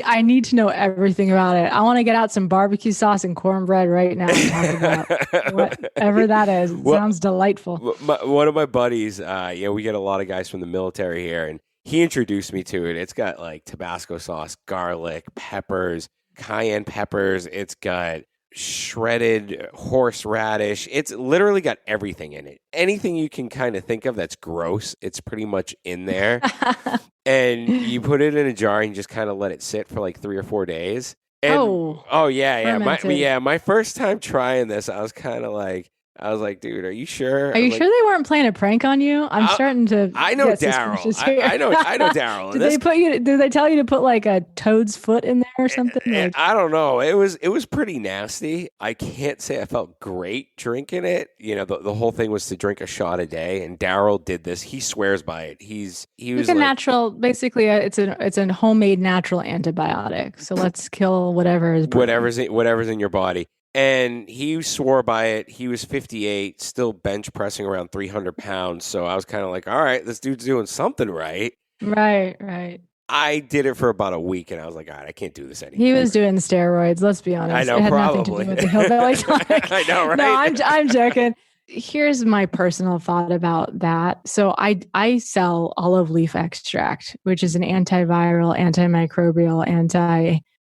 I need to know everything about it. I want to get out some barbecue sauce and cornbread right now and talk about whatever that is. It sounds delightful. One of my buddies, we get a lot of guys from the military here, and he introduced me to it. It's got like Tabasco sauce, garlic, peppers, cayenne peppers. It's got shredded horseradish. It's literally got everything in it. Anything you can kind of think of that's gross, it's pretty much in there. And you put it in a jar and just kind of let it sit for like 3 or 4 days. And, yeah. My first time trying this, I was kind of like, I was like, dude, are you sure? Are you Like, sure they weren't playing a prank on you? I'm starting to I know get Daryl. suspicious here. I know Daryl. Did they tell you to put like a toad's foot in there or something? Like, I don't know. It was pretty nasty. I can't say I felt great drinking it. You know, the whole thing was to drink a shot a day, and Daryl did this. He swears by it. He was it's a natural, basically, it's a homemade natural antibiotic. So let's kill whatever is brewing. whatever's in your body. And he swore by it. He was 58, still bench pressing around 300 pounds. So I was kind of like, all right, this dude's doing something right. Right. I did it for about a week, and I was like, all right, I can't do this anymore. He was doing steroids. Let's be honest. I know, it had probably. nothing to do with the hillbilly tonic. I know, right? No, I'm joking. Here's my personal thought about that. So I sell olive leaf extract, which is an antiviral, antimicrobial,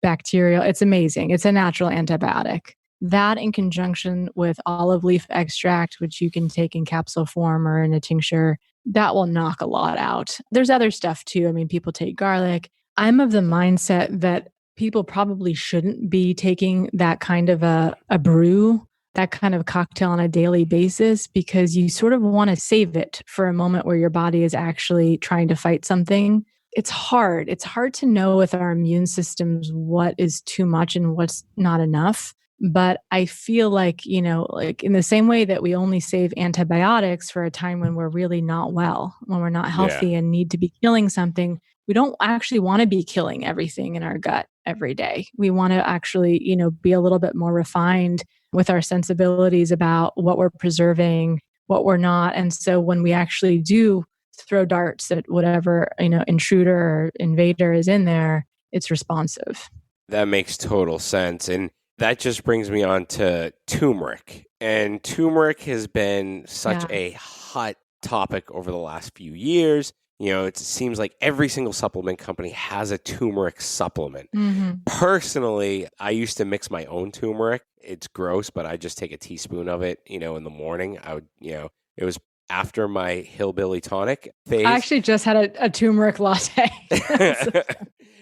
antibacterial. It's amazing. It's a natural antibiotic. That in conjunction with olive leaf extract, which you can take in capsule form or in a tincture, that will knock a lot out. There's other stuff too. I mean, people take garlic. I'm of the mindset that people probably shouldn't be taking that kind of a brew, that kind of cocktail on a daily basis, because you sort of want to save it for a moment where your body is actually trying to fight something. It's hard. It's hard to know with our immune systems what is too much and what's not enough. But I feel like, like in the same way that we only save antibiotics for a time when we're really not well, when we're not healthy and need to be killing something, we don't actually want to be killing everything in our gut every day. We want to actually, be a little bit more refined with our sensibilities about what we're preserving, what we're not. And so when we actually do throw darts at whatever, intruder or invader is in there, it's responsive. That makes total sense. And that just brings me on to turmeric. And turmeric has been such a hot topic over the last few years. It seems like every single supplement company has a turmeric supplement. Mm-hmm. Personally, I used to mix my own turmeric. It's gross, but I just take a teaspoon of it, in the morning. I would, it was after my hillbilly tonic phase. I actually just had a turmeric latte.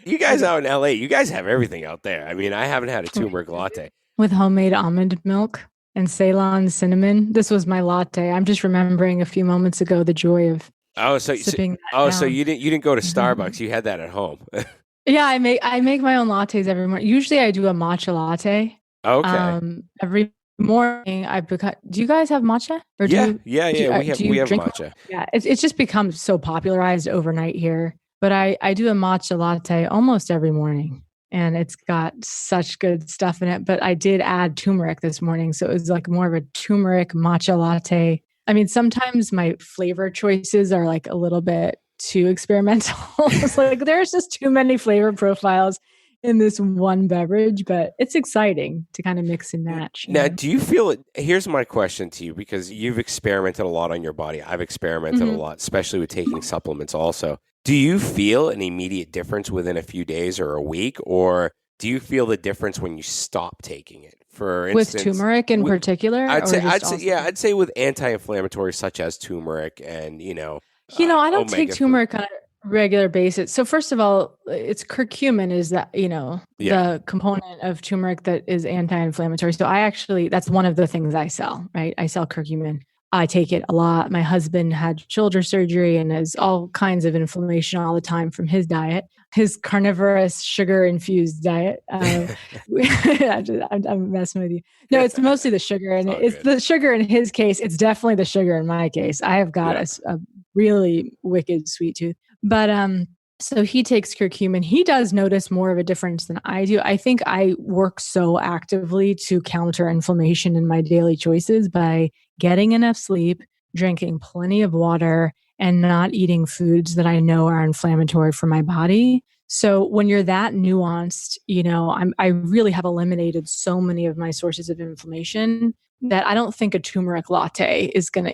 You guys out in LA, you guys have everything out there. I mean, I haven't had a turmeric latte. With homemade almond milk and Ceylon cinnamon. This was my latte. I'm just remembering a few moments ago the joy of sipping that down. So you didn't go to Starbucks. You had that at home. Yeah, I make my own lattes every morning. Usually I do a matcha latte. Okay. Every morning do you guys have matcha? Or we have matcha. Yeah, it's just become so popularized overnight here. But I do a matcha latte almost every morning, and it's got such good stuff in it. But I did add turmeric this morning, so it was like more of a turmeric matcha latte. I mean, sometimes my flavor choices are like a little bit too experimental. It's like there's just too many flavor profiles in this one beverage, but it's exciting to kind of mix and match. Now, do you feel it? Here's my question to you, because you've experimented a lot on your body. I've experimented a lot, especially with taking supplements also. Do you feel an immediate difference within a few days or a week, or do you feel the difference when you stop taking it? For instance, with turmeric in particular? I'd say with anti-inflammatories such as turmeric and, I don't take turmeric on a regular basis. So first of all, it's curcumin is that, the component of turmeric that is anti-inflammatory. So that's one of the things I sell, right? I sell curcumin. I take it a lot. My husband had shoulder surgery and has all kinds of inflammation all the time from his diet, his carnivorous sugar-infused diet. I'm messing with you. No, it's mostly the sugar. And it's the sugar in his case. It's definitely the sugar in my case. I have got a really wicked sweet tooth. But so he takes curcumin. He does notice more of a difference than I do. I think I work so actively to counter inflammation in my daily choices by getting enough sleep, drinking plenty of water, and not eating foods that I know are inflammatory for my body. So when you're that nuanced, I really have eliminated so many of my sources of inflammation that I don't think a turmeric latte is going to,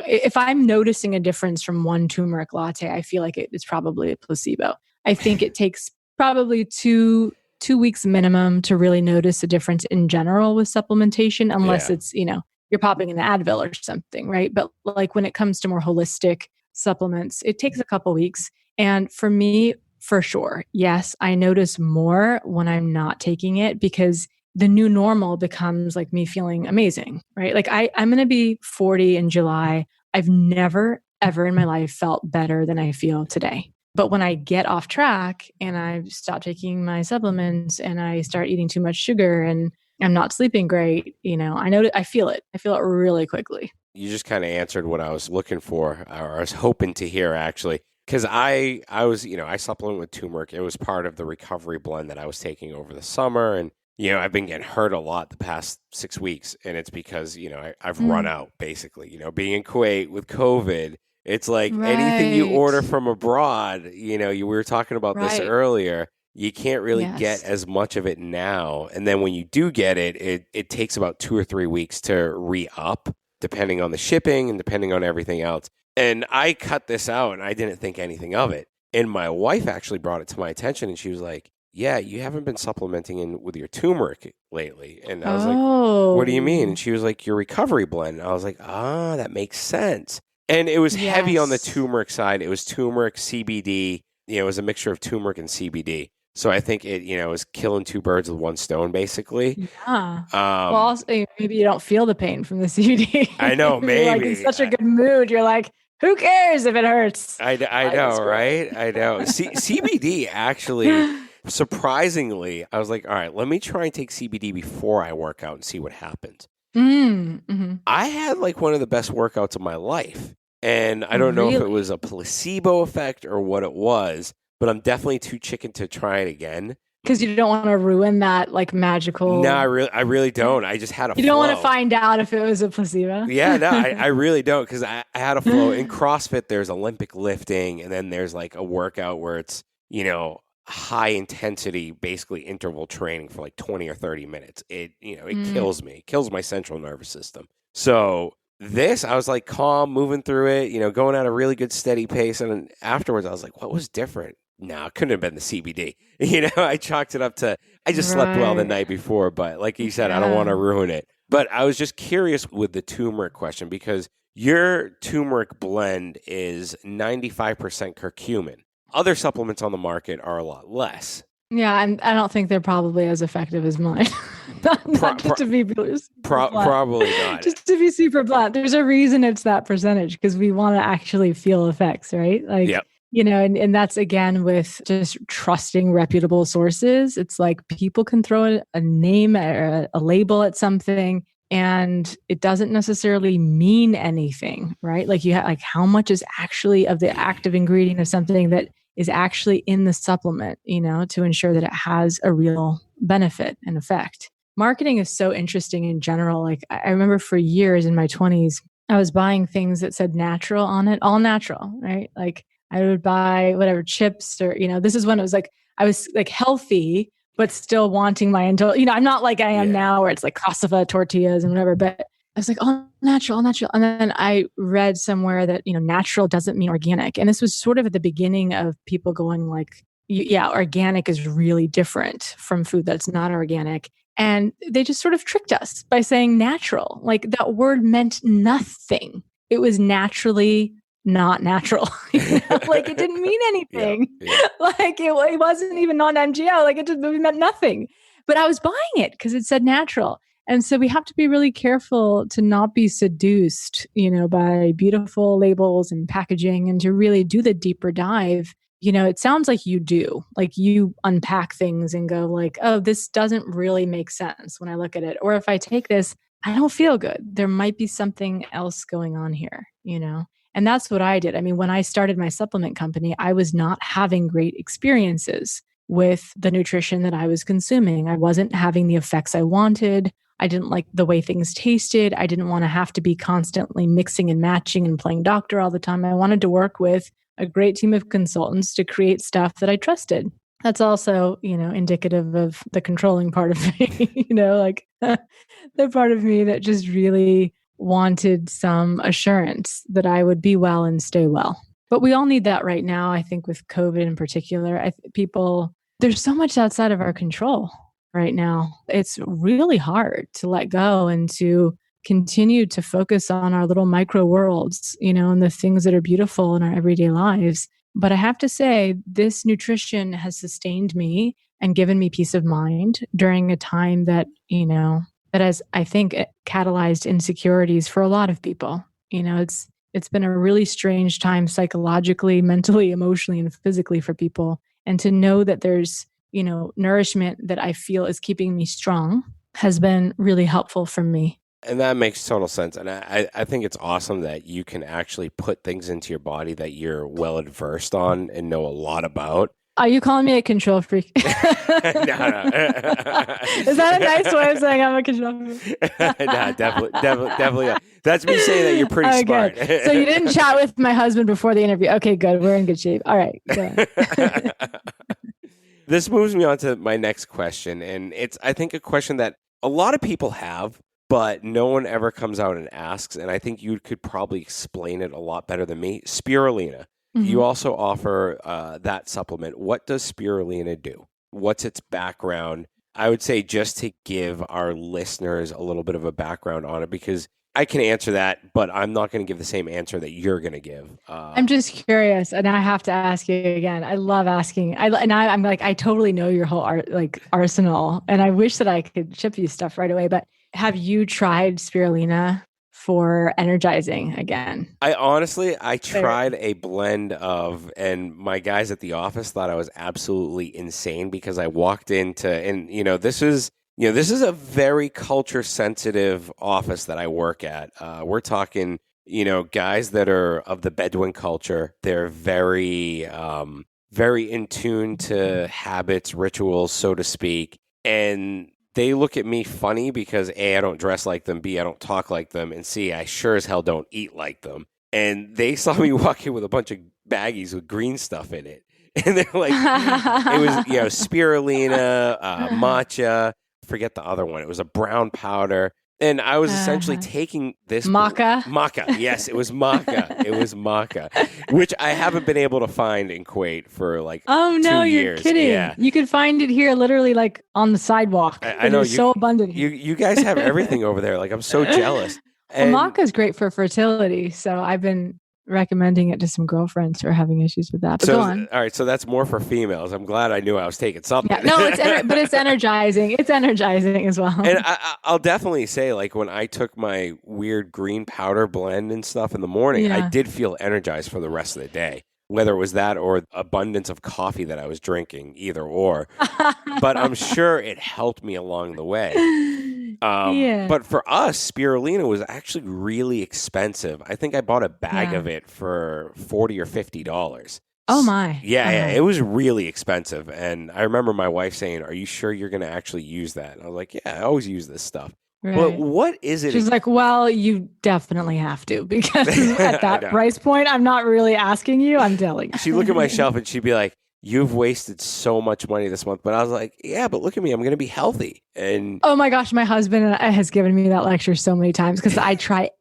if I'm noticing a difference from one turmeric latte, I feel like it's probably a placebo. I think it takes probably two weeks minimum to really notice a difference in general with supplementation, unless it's, you're popping an Advil or something, right? But like when it comes to more holistic supplements, it takes a couple weeks. And for me, for sure, yes, I notice more when I'm not taking it, because the new normal becomes like me feeling amazing, right? Like I'm going to be 40 in July. I've never, ever in my life felt better than I feel today. But when I get off track and I stop taking my supplements and I start eating too much sugar and I'm not sleeping great, I know I feel it. I feel it really quickly. You just kind of answered what I was looking for, or I was hoping to hear, actually. Because I was, I supplement with turmeric. It was part of the recovery blend that I was taking over the summer. And, I've been getting hurt a lot the past 6 weeks. And it's because, I've run out, basically. Being in Kuwait with COVID, it's like anything you order from abroad, we were talking about this earlier. You can't really get as much of it now. And then when you do get it, it takes about 2 or 3 weeks to re-up, depending on the shipping and depending on everything else. And I cut this out and I didn't think anything of it. And my wife actually brought it to my attention and she was like, yeah, you haven't been supplementing with your turmeric lately. And I was like, what do you mean? And she was like, your recovery blend. And I was like, that makes sense. And it was heavy on the turmeric side. It was turmeric, CBD. It was a mixture of turmeric and CBD. So I think it, was killing two birds with one stone, basically. Yeah. Well, also, maybe you don't feel the pain from the CBD. I know, maybe. You're like in such a good mood. You're like, who cares if it hurts? I know, right? I know. CBD actually, surprisingly, I was like, all right, let me try and take CBD before I work out and see what happens. Mm-hmm. I had like one of the best workouts of my life. And I don't know if it was a placebo effect or what it was, but I'm definitely too chicken to try it again. Because you don't want to ruin that like magical. No, I really don't. I just had a flow. You don't want to find out if it was a placebo. Yeah, no, I really don't, because I had a flow. In CrossFit, there's Olympic lifting, and then there's like a workout where it's, high intensity, basically interval training for like 20 or 30 minutes. It kills me. It kills my central nervous system. So this, I was like calm, moving through it, going at a really good steady pace. And then afterwards, I was like, what was different? No, it couldn't have been the CBD. I chalked it up to, I just slept well the night before. But like you said, I don't want to ruin it. But I was just curious with the turmeric question, because your turmeric blend is 95% curcumin. Other supplements on the market are a lot less. Yeah, and I don't think they're probably as effective as mine. Just to be probably not. Just to be super blunt, there's a reason it's that percentage, because we want to actually feel effects, right? Like, yep. And that's again with just trusting reputable sources. It's like people can throw a name or a label at something, and it doesn't necessarily mean anything, right? Like like how much is actually of the active ingredient of something that is actually in the supplement, to ensure that it has a real benefit and effect. Marketing is so interesting in general. Like I remember for years in my 20s, I was buying things that said natural on it, all natural, right? Like I would buy whatever chips or, this is when it was like, I was like healthy, but still wanting my I'm not like I am now where it's like cassava tortillas and whatever, but I was like, all natural, all natural. And then I read somewhere that, natural doesn't mean organic. And this was sort of at the beginning of people going like, organic is really different from food that's not organic. And they just sort of tricked us by saying natural. Like that word meant nothing. It was naturally not natural. Like it didn't mean anything. Like it wasn't even non-MGO. Like it meant nothing. But I was buying it because it said natural. And so we have to be really careful to not be seduced, by beautiful labels and packaging, and to really do the deeper dive. It sounds like you do, like you unpack things and go like, oh, this doesn't really make sense when I look at it. Or if I take this, I don't feel good. There might be something else going on here, And that's what I did. I mean, when I started my supplement company, I was not having great experiences with the nutrition that I was consuming. I wasn't having the effects I wanted. I didn't like the way things tasted. I didn't want to have to be constantly mixing and matching and playing doctor all the time. I wanted to work with a great team of consultants to create stuff that I trusted. That's also, indicative of the controlling part of me, like the part of me that just really wanted some assurance that I would be well and stay well. But we all need that right now. I think with COVID in particular, there's so much outside of our control right now. It's really hard to let go and to continue to focus on our little micro worlds, and the things that are beautiful in our everyday lives. But I have to say, this nutrition has sustained me and given me peace of mind during a time that, that has, I think, catalyzed insecurities for a lot of people. It's been a really strange time psychologically, mentally, emotionally, and physically for people. And to know that there's, nourishment that I feel is keeping me strong has been really helpful for me. And that makes total sense. And I think it's awesome that you can actually put things into your body that you're well versed on and know a lot about. Are you calling me a control freak? No. Is that a nice way of saying I'm a control freak? No, definitely. That's me saying that you're pretty smart. So you didn't chat with my husband before the interview. Okay, good. We're in good shape. All right. Good. This moves me on to my next question. And it's, I think, a question that a lot of people have, but no one ever comes out and asks. And I think you could probably explain it a lot better than me. Spirulina. Mm-hmm. You also offer that supplement. What does spirulina do? What's its background? I would say just to give our listeners a little bit of a background on it, because I can answer that, but I'm not going to give the same answer that you're going to give. I'm just curious, and I have to ask you again. I love asking. I'm like, I totally know your whole arsenal, and I wish that I could ship you stuff right away. But have you tried spirulina for energizing again? I tried a blend of, and my guys at the office thought I was absolutely insane because I walked into, and this is a very culture sensitive office that I work at. We're talking, guys that are of the Bedouin culture. They're very, very in tune to habits, rituals, so to speak. And they look at me funny because A, I don't dress like them, B, I don't talk like them, and C, I sure as hell don't eat like them. And they saw me walk in with a bunch of baggies with green stuff in it. And they're like, it was, spirulina, matcha, forget the other one. It was a brown powder. And I was essentially taking this maca. Maca. Yes, it was maca. It was maca, which I haven't been able to find in Kuwait for like 2 years. You're kidding. Yeah. You could find it here literally like on the sidewalk. I know. It's so abundant. You guys have everything over there. Like, I'm so jealous. Well, maca is great for fertility. So I've been recommending it to some girlfriends who are having issues with that. But go on. All right, so that's more for females. I'm glad I knew I was taking something. Yeah, no, but it's energizing. It's energizing as well. And I'll definitely say, like, when I took my weird green powder blend and stuff in the morning, I did feel energized for the rest of the day. Whether it was that or abundance of coffee that I was drinking, either or. But I'm sure it helped me along the way. But for us, spirulina was actually really expensive. I think I bought a bag of it for $40 or $50. Oh my. Yeah, it was really expensive. And I remember my wife saying, "Are you sure you're going to actually use that?" And I was like, "Yeah, I always use this stuff." Right. But what is it? She's like, "Well, you definitely have to, because at that price point, I'm not really asking you, I'm telling you." She'd look at my shelf and she'd be like, "You've wasted so much money this month." But I was like, "Yeah, but look at me. I'm going to be healthy." And oh my gosh, my husband has given me that lecture so many times because I try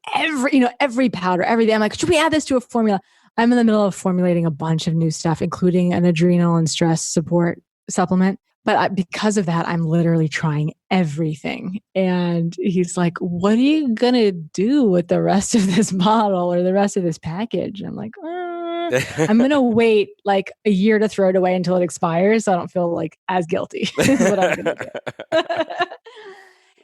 every powder, everything. I'm like, "Should we add this to a formula?" I'm in the middle of formulating a bunch of new stuff, including an adrenal and stress support supplement. But because of that, I'm literally trying everything. And he's like, "What are you going to do with the rest of this bottle or the rest of this package?" I'm like, I'm going to wait like a year to throw it away until it expires, so I don't feel like as guilty. Is what I'm going to do.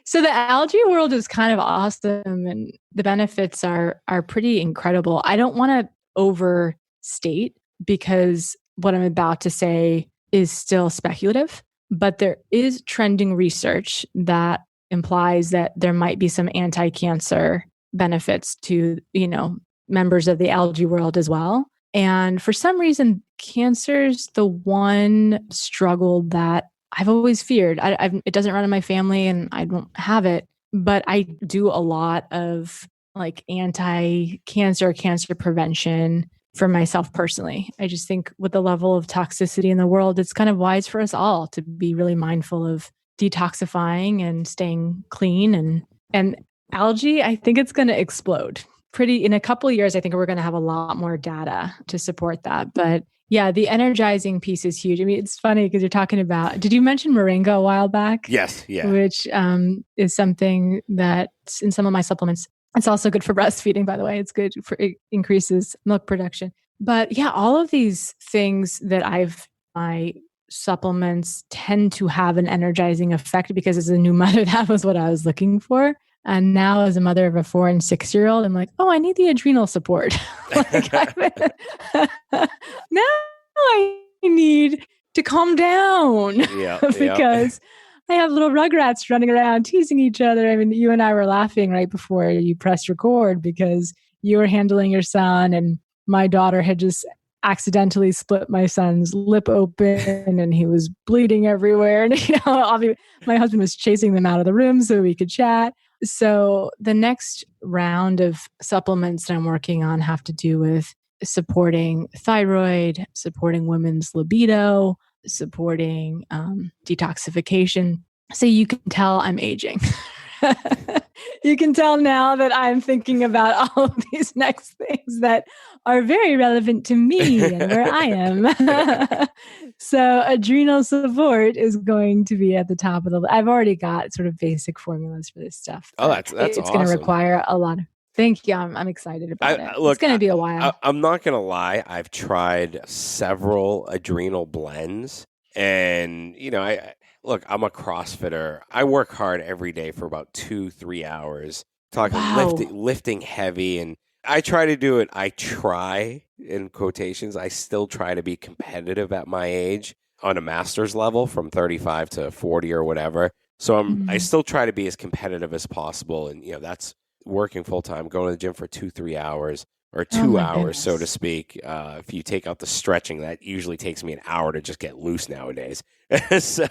So the algae world is kind of awesome, and the benefits are pretty incredible. I don't want to overstate, because what I'm about to say is still speculative, but there is trending research that implies that there might be some anti-cancer benefits to, members of the algae world as well. And for some reason, cancer's the one struggle that I've always feared. It doesn't run in my family and I don't have it, but I do a lot of like anti-cancer, cancer prevention for myself personally. I just think with the level of toxicity in the world, it's kind of wise for us all to be really mindful of detoxifying and staying clean. And algae, I think it's going to explode. In a couple of years, I think we're going to have a lot more data to support that. But yeah, the energizing piece is huge. I mean, it's funny because you're talking about, did you mention moringa a while back? Yes. Yeah. Which is something that's in some of my supplements. It's also good for breastfeeding, by the way. It's good for, it increases milk production. But yeah, all of these things that my supplements tend to have an energizing effect because as a new mother, that was what I was looking for. And now as a mother of a 4 and 6-year-old, I'm like, oh, I need the adrenal support. Now I need to calm down because I have little rugrats running around teasing each other. I mean, you and I were laughing right before you pressed record because you were handling your son and my daughter had just accidentally split my son's lip open and he was bleeding everywhere. And, my husband was chasing them out of the room so we could chat. So the next round of supplements that I'm working on have to do with supporting thyroid, supporting women's libido, supporting detoxification. So you can tell I'm aging. You can tell now that I'm thinking about all of these next things that are very relevant to me and where I am. So adrenal support is going to be at the top of the list. I've already got sort of basic formulas for this stuff. Oh, that's it's awesome. going to require a lot of. Thank you. I'm excited about it. Look, it's going to be a while. I'm not going to lie. I've tried several adrenal blends, and I'm a CrossFitter. I work hard every day for about 2-3 hours, lifting heavy, and I try to do it. I try, in quotations, I still try to be competitive at my age on a master's level from 35 to 40 or whatever. So I still try to be as competitive as possible, and that's working full time, going to the gym for 2-3 hours or 2 hours, so to speak. If you take out the stretching, that usually takes me an hour to just get loose nowadays. So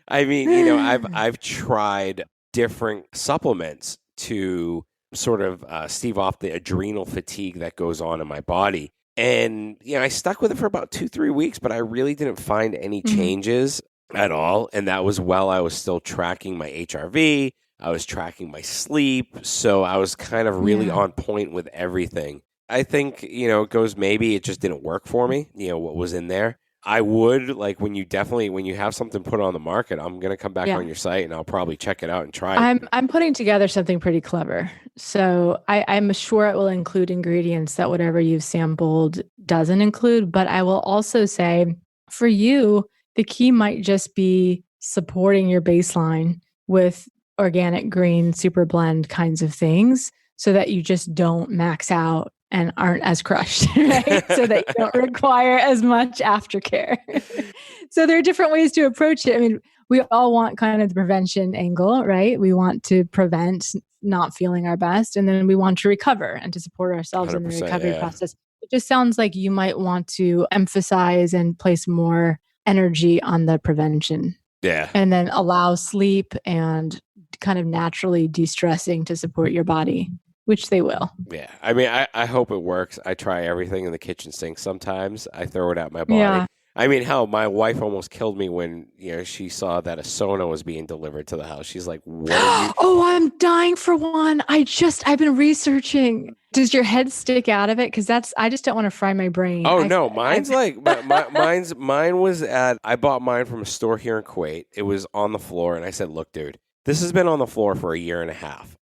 I mean, I've tried different supplements to sort of stave off the adrenal fatigue that goes on in my body. And, I stuck with it for about 2-3 weeks, but I really didn't find any changes at all. And that was while I was still tracking my HRV. I was tracking my sleep. So I was kind of really on point with everything. I think, it goes, maybe it just didn't work for me, what was in there. I would, like, when you have something put on the market, I'm going to come back on your site and I'll probably check it out and try it. I'm putting together something pretty clever. So I'm sure it will include ingredients that whatever you've sampled doesn't include. But I will also say for you, the key might just be supporting your baseline with organic green super blend kinds of things so that you just don't max out and aren't as crushed, right? So that you don't require as much aftercare. So there are different ways to approach it. I mean, we all want kind of the prevention angle, right? We want to prevent not feeling our best, and then we want to recover and to support ourselves in the recovery process. It just sounds like you might want to emphasize and place more energy on the prevention. Yeah. And then allow sleep and kind of naturally de-stressing to support your body, which they will. Yeah. I mean, I hope it works. I try everything in the kitchen sink sometimes. I throw it at my body. Yeah. I mean, hell, my wife almost killed me when, she saw that a Shauna was being delivered to the house. She's like, what are you? Oh, I'm dying for one. I've been researching. Does your head stick out of it? Because I just don't want to fry my brain. Oh, no. Mine's mine was I bought mine from a store here in Kuwait. It was on the floor. And I said, look, dude, this has been on the floor for 1.5 years.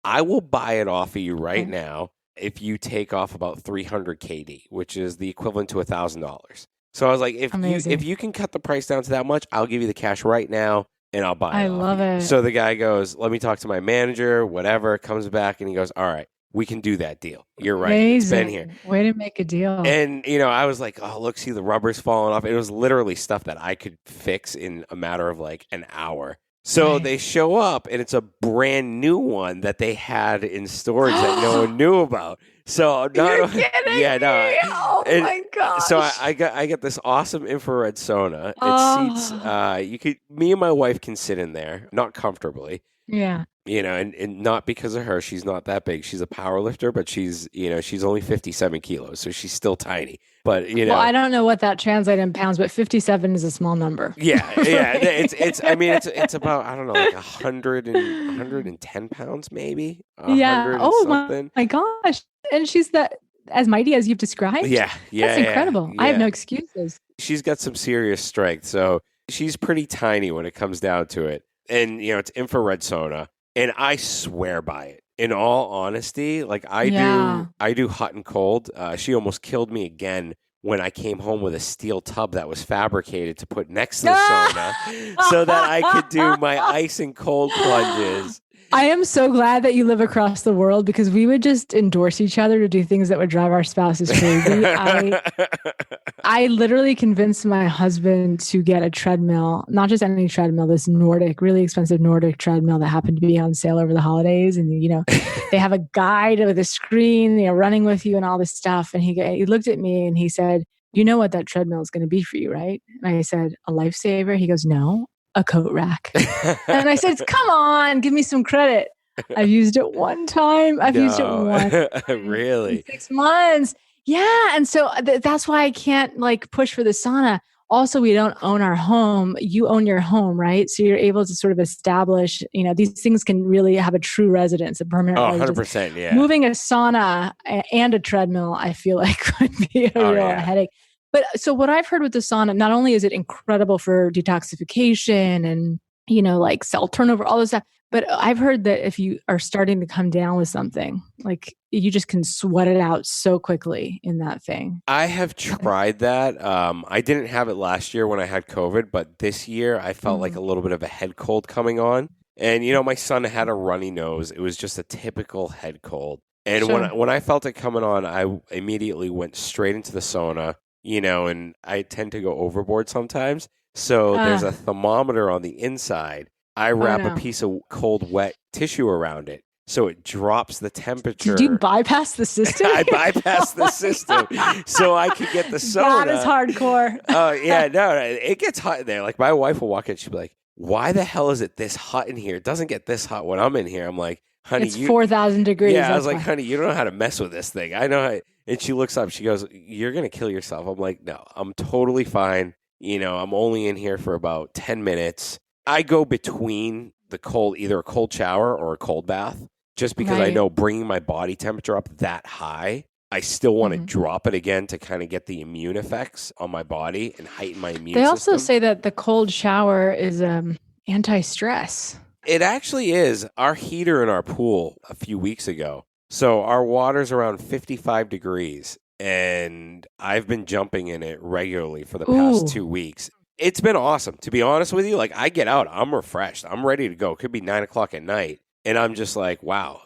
I will buy it off of you right now if you take off about 300 KD, which is the equivalent to $1,000. So I was like, if you can cut the price down to that much, I'll give you the cash right now and I'll buy it. I love it. So the guy goes, let me talk to my manager, whatever, comes back and he goes, all right, we can do that deal. You're right. Amazing. It's been here. Way to make a deal. And, I was like, oh, look, see the rubber's falling off. It was literally stuff that I could fix in a matter of like an hour. So they show up and it's a brand new one that they had in storage that no one knew about. So You're kidding me. Oh my gosh. So I got this awesome infrared sauna. It seats me and my wife can sit in there, not comfortably. Yeah. And not because of her. She's not that big. She's a power lifter, but she's only 57 kilos, so she's still tiny. But well, I don't know what that translates in pounds, but 57 is a small number. Yeah. It's about, I don't know, like 110 pounds maybe. Yeah. Oh my gosh. And she's as mighty as you've described. Yeah. That's incredible. Yeah. I have no excuses. She's got some serious strength, so she's pretty tiny when it comes down to it. And it's infrared sauna, and I swear by it. In all honesty, like I do hot and cold. She almost killed me again when I came home with a steel tub that was fabricated to put next to the sauna so that I could do my ice and cold plunges. I am so glad that you live across the world because we would just endorse each other to do things that would drive our spouses crazy. I literally convinced my husband to get a treadmill, not just any treadmill, this Nordic, really expensive Nordic treadmill that happened to be on sale over the holidays. And, they have a guide with a screen, running with you and all this stuff. And he looked at me and he said, "You know what that treadmill is going to be for you, right?" And I said, "A lifesaver." He goes, "No, a coat rack." And I said, "Come on, give me some credit." I've used it one time. Used it once. Really? 6 months. Yeah. And so that's why I can't push for the sauna. Also, we don't own our home. You own your home, right? So you're able to sort of establish, these things can really have a true residence, a permanent residence. 100%, yeah. Moving a sauna and a treadmill, I feel like could be a real headache. But so what I've heard with the sauna, not only is it incredible for detoxification and, cell turnover, all this stuff, but I've heard that if you are starting to come down with something, you just can sweat it out so quickly in that thing. I have tried that. I didn't have it last year when I had COVID, but this year I felt like a little bit of a head cold coming on. And, my son had a runny nose. It was just a typical head cold. And when I felt it coming on, I immediately went straight into the sauna, and I tend to go overboard sometimes. So there's a thermometer on the inside. I wrap a piece of cold, wet tissue around it, so it drops the temperature. Did you bypass the system? I bypassed the system so I could get the sauna. That is hardcore. Oh, yeah, no, it gets hot in there. Like, my wife will walk in, she'll be like, "Why the hell is it this hot in here? It doesn't get this hot when I'm in here." I'm like, "Honey, it's 4,000 degrees." Yeah, I was like, "Honey, you don't know how to mess with this thing. I know how." And she looks up, she goes, "You're going to kill yourself." I'm like, "No, I'm totally fine. I'm only in here for about 10 minutes. I go between either a cold shower or a cold bath, just because I know bringing my body temperature up that high, I still want to drop it again to kind of get the immune effects on my body and heighten my immune system. They also say that the cold shower is anti-stress. It actually is. Our heater in our pool a few weeks ago, so our water's around 55 degrees, and I've been jumping in it regularly for the past 2 weeks. It's been awesome. To be honest with you, I get out, I'm refreshed. I'm ready to go. It could be 9:00 at night. And I'm just like, wow,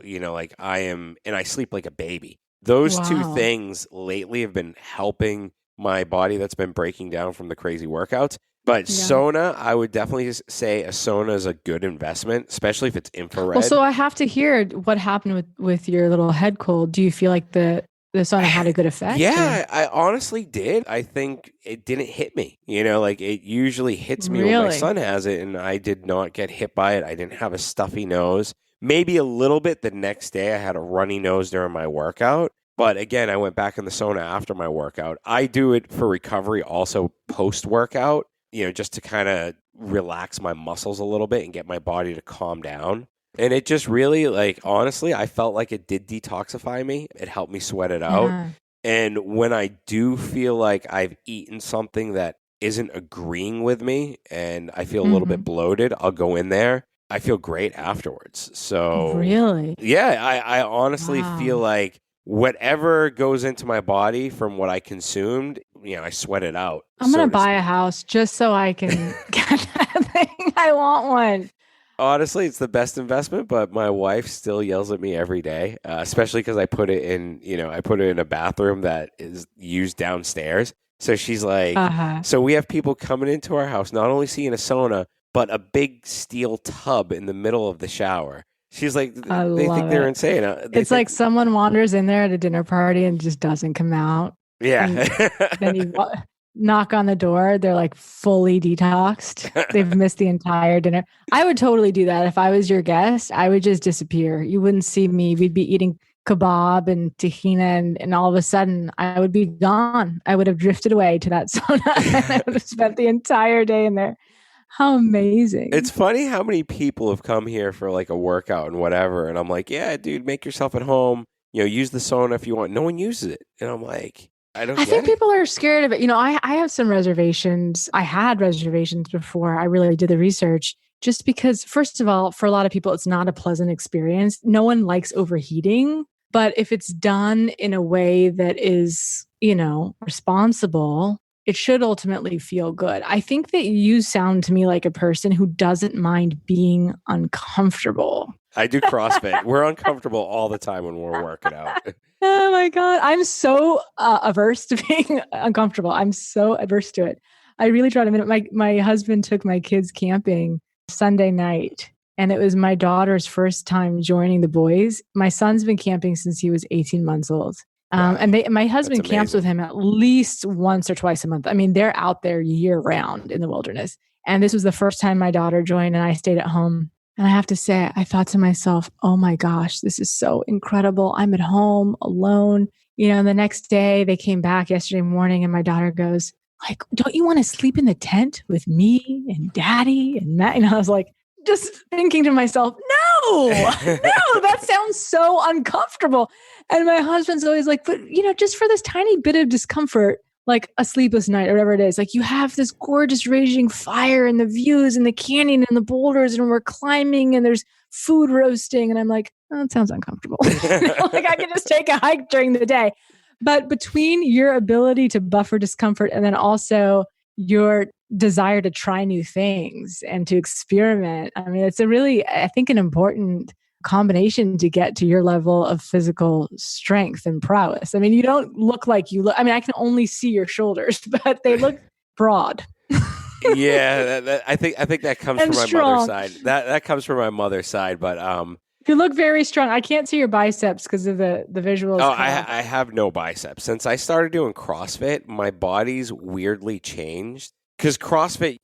I am, and I sleep like a baby. Those two things lately have been helping my body that's been breaking down from the crazy workouts. But sauna, I would definitely say a sauna is a good investment, especially if it's infrared. Well, so I have to hear what happened with your little head cold. Do you feel like the sauna had a good effect? Yeah, I honestly did. I think it didn't hit me. It usually hits me when my son has it, and I did not get hit by it. I didn't have a stuffy nose. Maybe a little bit the next day. I had a runny nose during my workout. But again, I went back in the sauna after my workout. I do it for recovery, also post-workout, just to kind of relax my muscles a little bit and get my body to calm down. And it just really, honestly, I felt like it did detoxify me. It helped me sweat it out. Yeah. And when I do feel like I've eaten something that isn't agreeing with me and I feel a little bit bloated, I'll go in there. I feel great afterwards. So really? Yeah, I honestly feel like whatever goes into my body from what I consumed, I sweat it out. I'm going to buy a house just so I can get that thing. I want one. Honestly, it's the best investment, but my wife still yells at me every day, especially because I put it in a bathroom that is used downstairs. So she's like, so we have people coming into our house, not only seeing a sauna, but a big steel tub in the middle of the shower. She's like, they think they're insane. It's like someone wanders in there at a dinner party and just doesn't come out. Yeah. Then you knock on the door. They're like fully detoxed. They've missed the entire dinner. I would totally do that. If I was your guest, I would just disappear. You wouldn't see me. We'd be eating kebab and tahina, and all of a sudden I would be gone. I would have drifted away to that sauna and I would have spent the entire day in there. How amazing. It's funny how many people have come here for a workout and whatever. And I'm like, yeah, dude, make yourself at home. Use the sauna if you want. No one uses it. And I'm like, I think people are scared of it. I have some reservations. I had reservations before I really did the research, just because, first of all, for a lot of people, it's not a pleasant experience. No one likes overheating. But if it's done in a way that is responsible, it should ultimately feel good. I think that you sound to me like a person who doesn't mind being uncomfortable. I do CrossFit. We're uncomfortable all the time when we're working out. Oh my God. I'm so averse to being uncomfortable. I'm so averse to it. I really try to my husband took my kids camping Sunday night, and it was my daughter's first time joining the boys. My son's been camping since he was 18 months old. Wow. And my husband camps with him at least once or twice a month. I mean, they're out there year round in the wilderness. And this was the first time my daughter joined, and I stayed at home. And I have to say, I thought to myself, oh my gosh, this is so incredible. I'm at home alone. And the next day they came back yesterday morning, and my daughter goes, like, don't you want to sleep in the tent with me and daddy and Matt? And I was like, just thinking to myself, no, that sounds so uncomfortable. And my husband's always like, but just for this tiny bit of discomfort, like a sleepless night or whatever it is, like you have this gorgeous raging fire and the views and the canyon and the boulders and we're climbing and there's food roasting. And I'm like, oh, it sounds uncomfortable. Like I can just take a hike during the day. But between your ability to buffer discomfort and then also your desire to try new things and to experiment, I mean, it's I think, an important combination to get to your level of physical strength and prowess. I mean, you don't look like you look. I mean, I can only see your shoulders, but they look broad. Yeah, I think that comes from my mother's side. That comes from my mother's side, but you look very strong. I can't see your biceps because of the visuals. Oh, I have no biceps. Since I started doing CrossFit, my body's weirdly changed. Because CrossFit,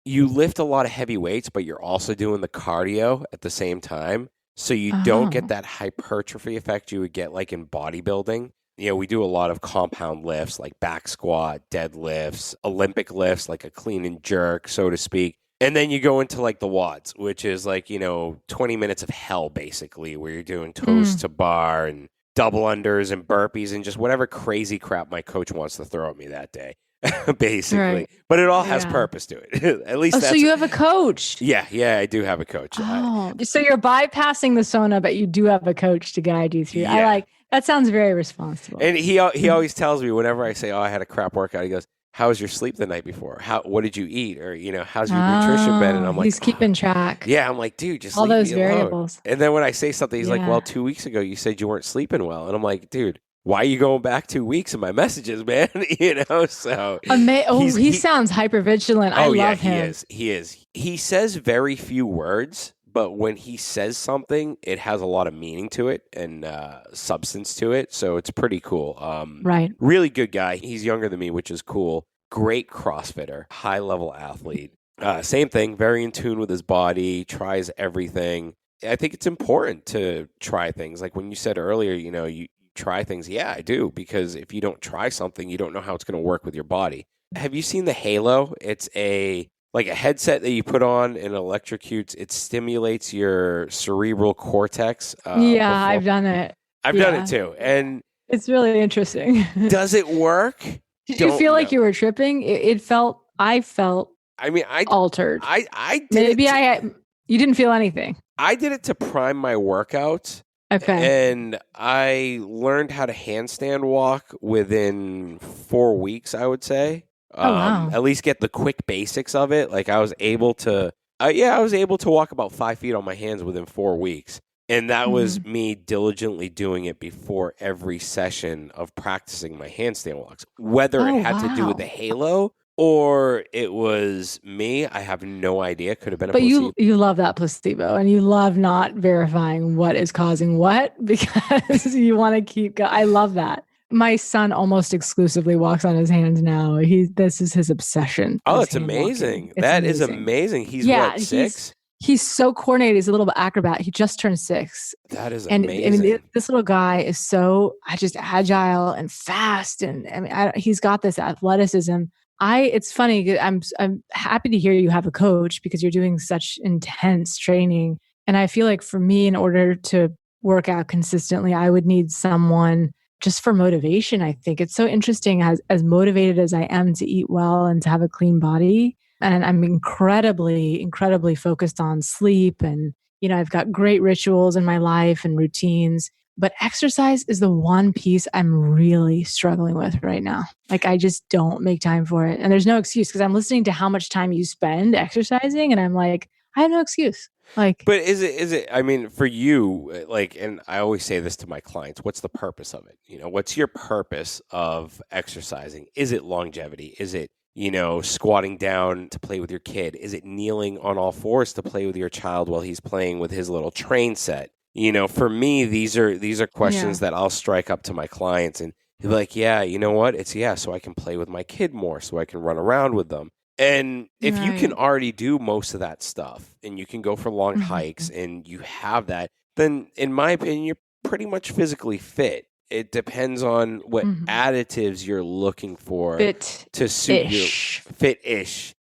you lift a lot of heavy weights, but you're also doing the cardio at the same time. So you don't get that hypertrophy effect you would get like in bodybuilding. We do a lot of compound lifts like back squat, deadlifts, Olympic lifts, like a clean and jerk, so to speak. And then you go into like the watts, which is like, 20 minutes of hell, basically, where you're doing toes to bar and double unders and burpees and just whatever crazy crap my coach wants to throw at me that day, basically. Right. But it all has purpose to it. At least so you have a coach. Yeah, I do have a coach. So you're bypassing the sauna, but you do have a coach to guide you through. Yeah. That sounds very responsible. And he always tells me whenever I say, I had a crap workout, he goes, how was your sleep the night before? What did you eat? Or, how's your nutrition been? And I'm like, he's keeping track. Yeah. I'm like, dude, just all leave those me alone. variables. And then when I say something, he's like, well, 2 weeks ago, you said you weren't sleeping well. And I'm like, dude, why are you going back 2 weeks in my messages, man? So he sounds hypervigilant. I love him. He is. He says very few words, but when he says something, it has a lot of meaning to it and substance to it. So it's pretty cool. Right. Really good guy. He's younger than me, which is cool. Great CrossFitter, high level athlete. Same thing, very in tune with his body, tries everything. I think it's important to try things. Like when you said earlier, you try things. Yeah, I do. Because if you don't try something, you don't know how it's going to work with your body. Have you seen the Halo? It's like a headset that you put on and electrocutes. It stimulates your cerebral cortex. I've done it. I've done it too. And it's really interesting. Does it work? Did you feel like you were tripping? I felt altered. I did you didn't feel anything. I did it to prime my workouts. Okay. And I learned how to handstand walk within 4 weeks, I would say. Wow. At least get the quick basics of it. Like I was able to walk about 5 feet on my hands within 4 weeks. And that was me diligently doing it before every session of practicing my handstand walks. Whether it had to do with the Halo or it was me, I have no idea. Could have been a placebo. But you love that placebo and you love not verifying what is causing what because you want to keep going. I love that. My son almost exclusively walks on his hands now. This is his obsession. Oh, it's amazing. That is amazing. He's what, 6? He's so coordinated. He's a little acrobat. He just turned 6. That is amazing. I mean, this little guy is so just agile and fast, and he's got this athleticism. It's funny. I'm happy to hear you have a coach because you're doing such intense training, and I feel like for me, in order to work out consistently, I would need someone just for motivation. I think it's so interesting as motivated as I am to eat well and to have a clean body. And I'm incredibly, incredibly focused on sleep. And, I've got great rituals in my life and routines. But exercise is the one piece I'm really struggling with right now. Like I just don't make time for it. And there's no excuse because I'm listening to how much time you spend exercising and I'm like, I have no excuse. Like, but is it, I mean, for you, like, and I always say this to my clients, what's the purpose of it? You know, what's your purpose of exercising? Is it longevity? Is it, you know, squatting down to play with your kid? Is it kneeling on all fours to play with your child while he's playing with his little train set? You know, for me, these are questions that I'll strike up to my clients and be like, yeah, you know what? It's so I can play with my kid more, so I can run around with them. And if you can already do most of that stuff and you can go for long hikes and you have that, then in my opinion, you're pretty much physically fit. It depends on what additives you're looking for to suit you. Fit-ish.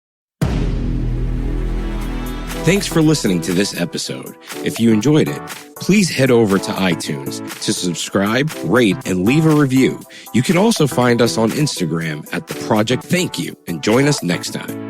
Thanks for listening to this episode. If you enjoyed it, please head over to iTunes to subscribe, rate, and leave a review. You can also find us on Instagram at The Project Thank You and join us next time.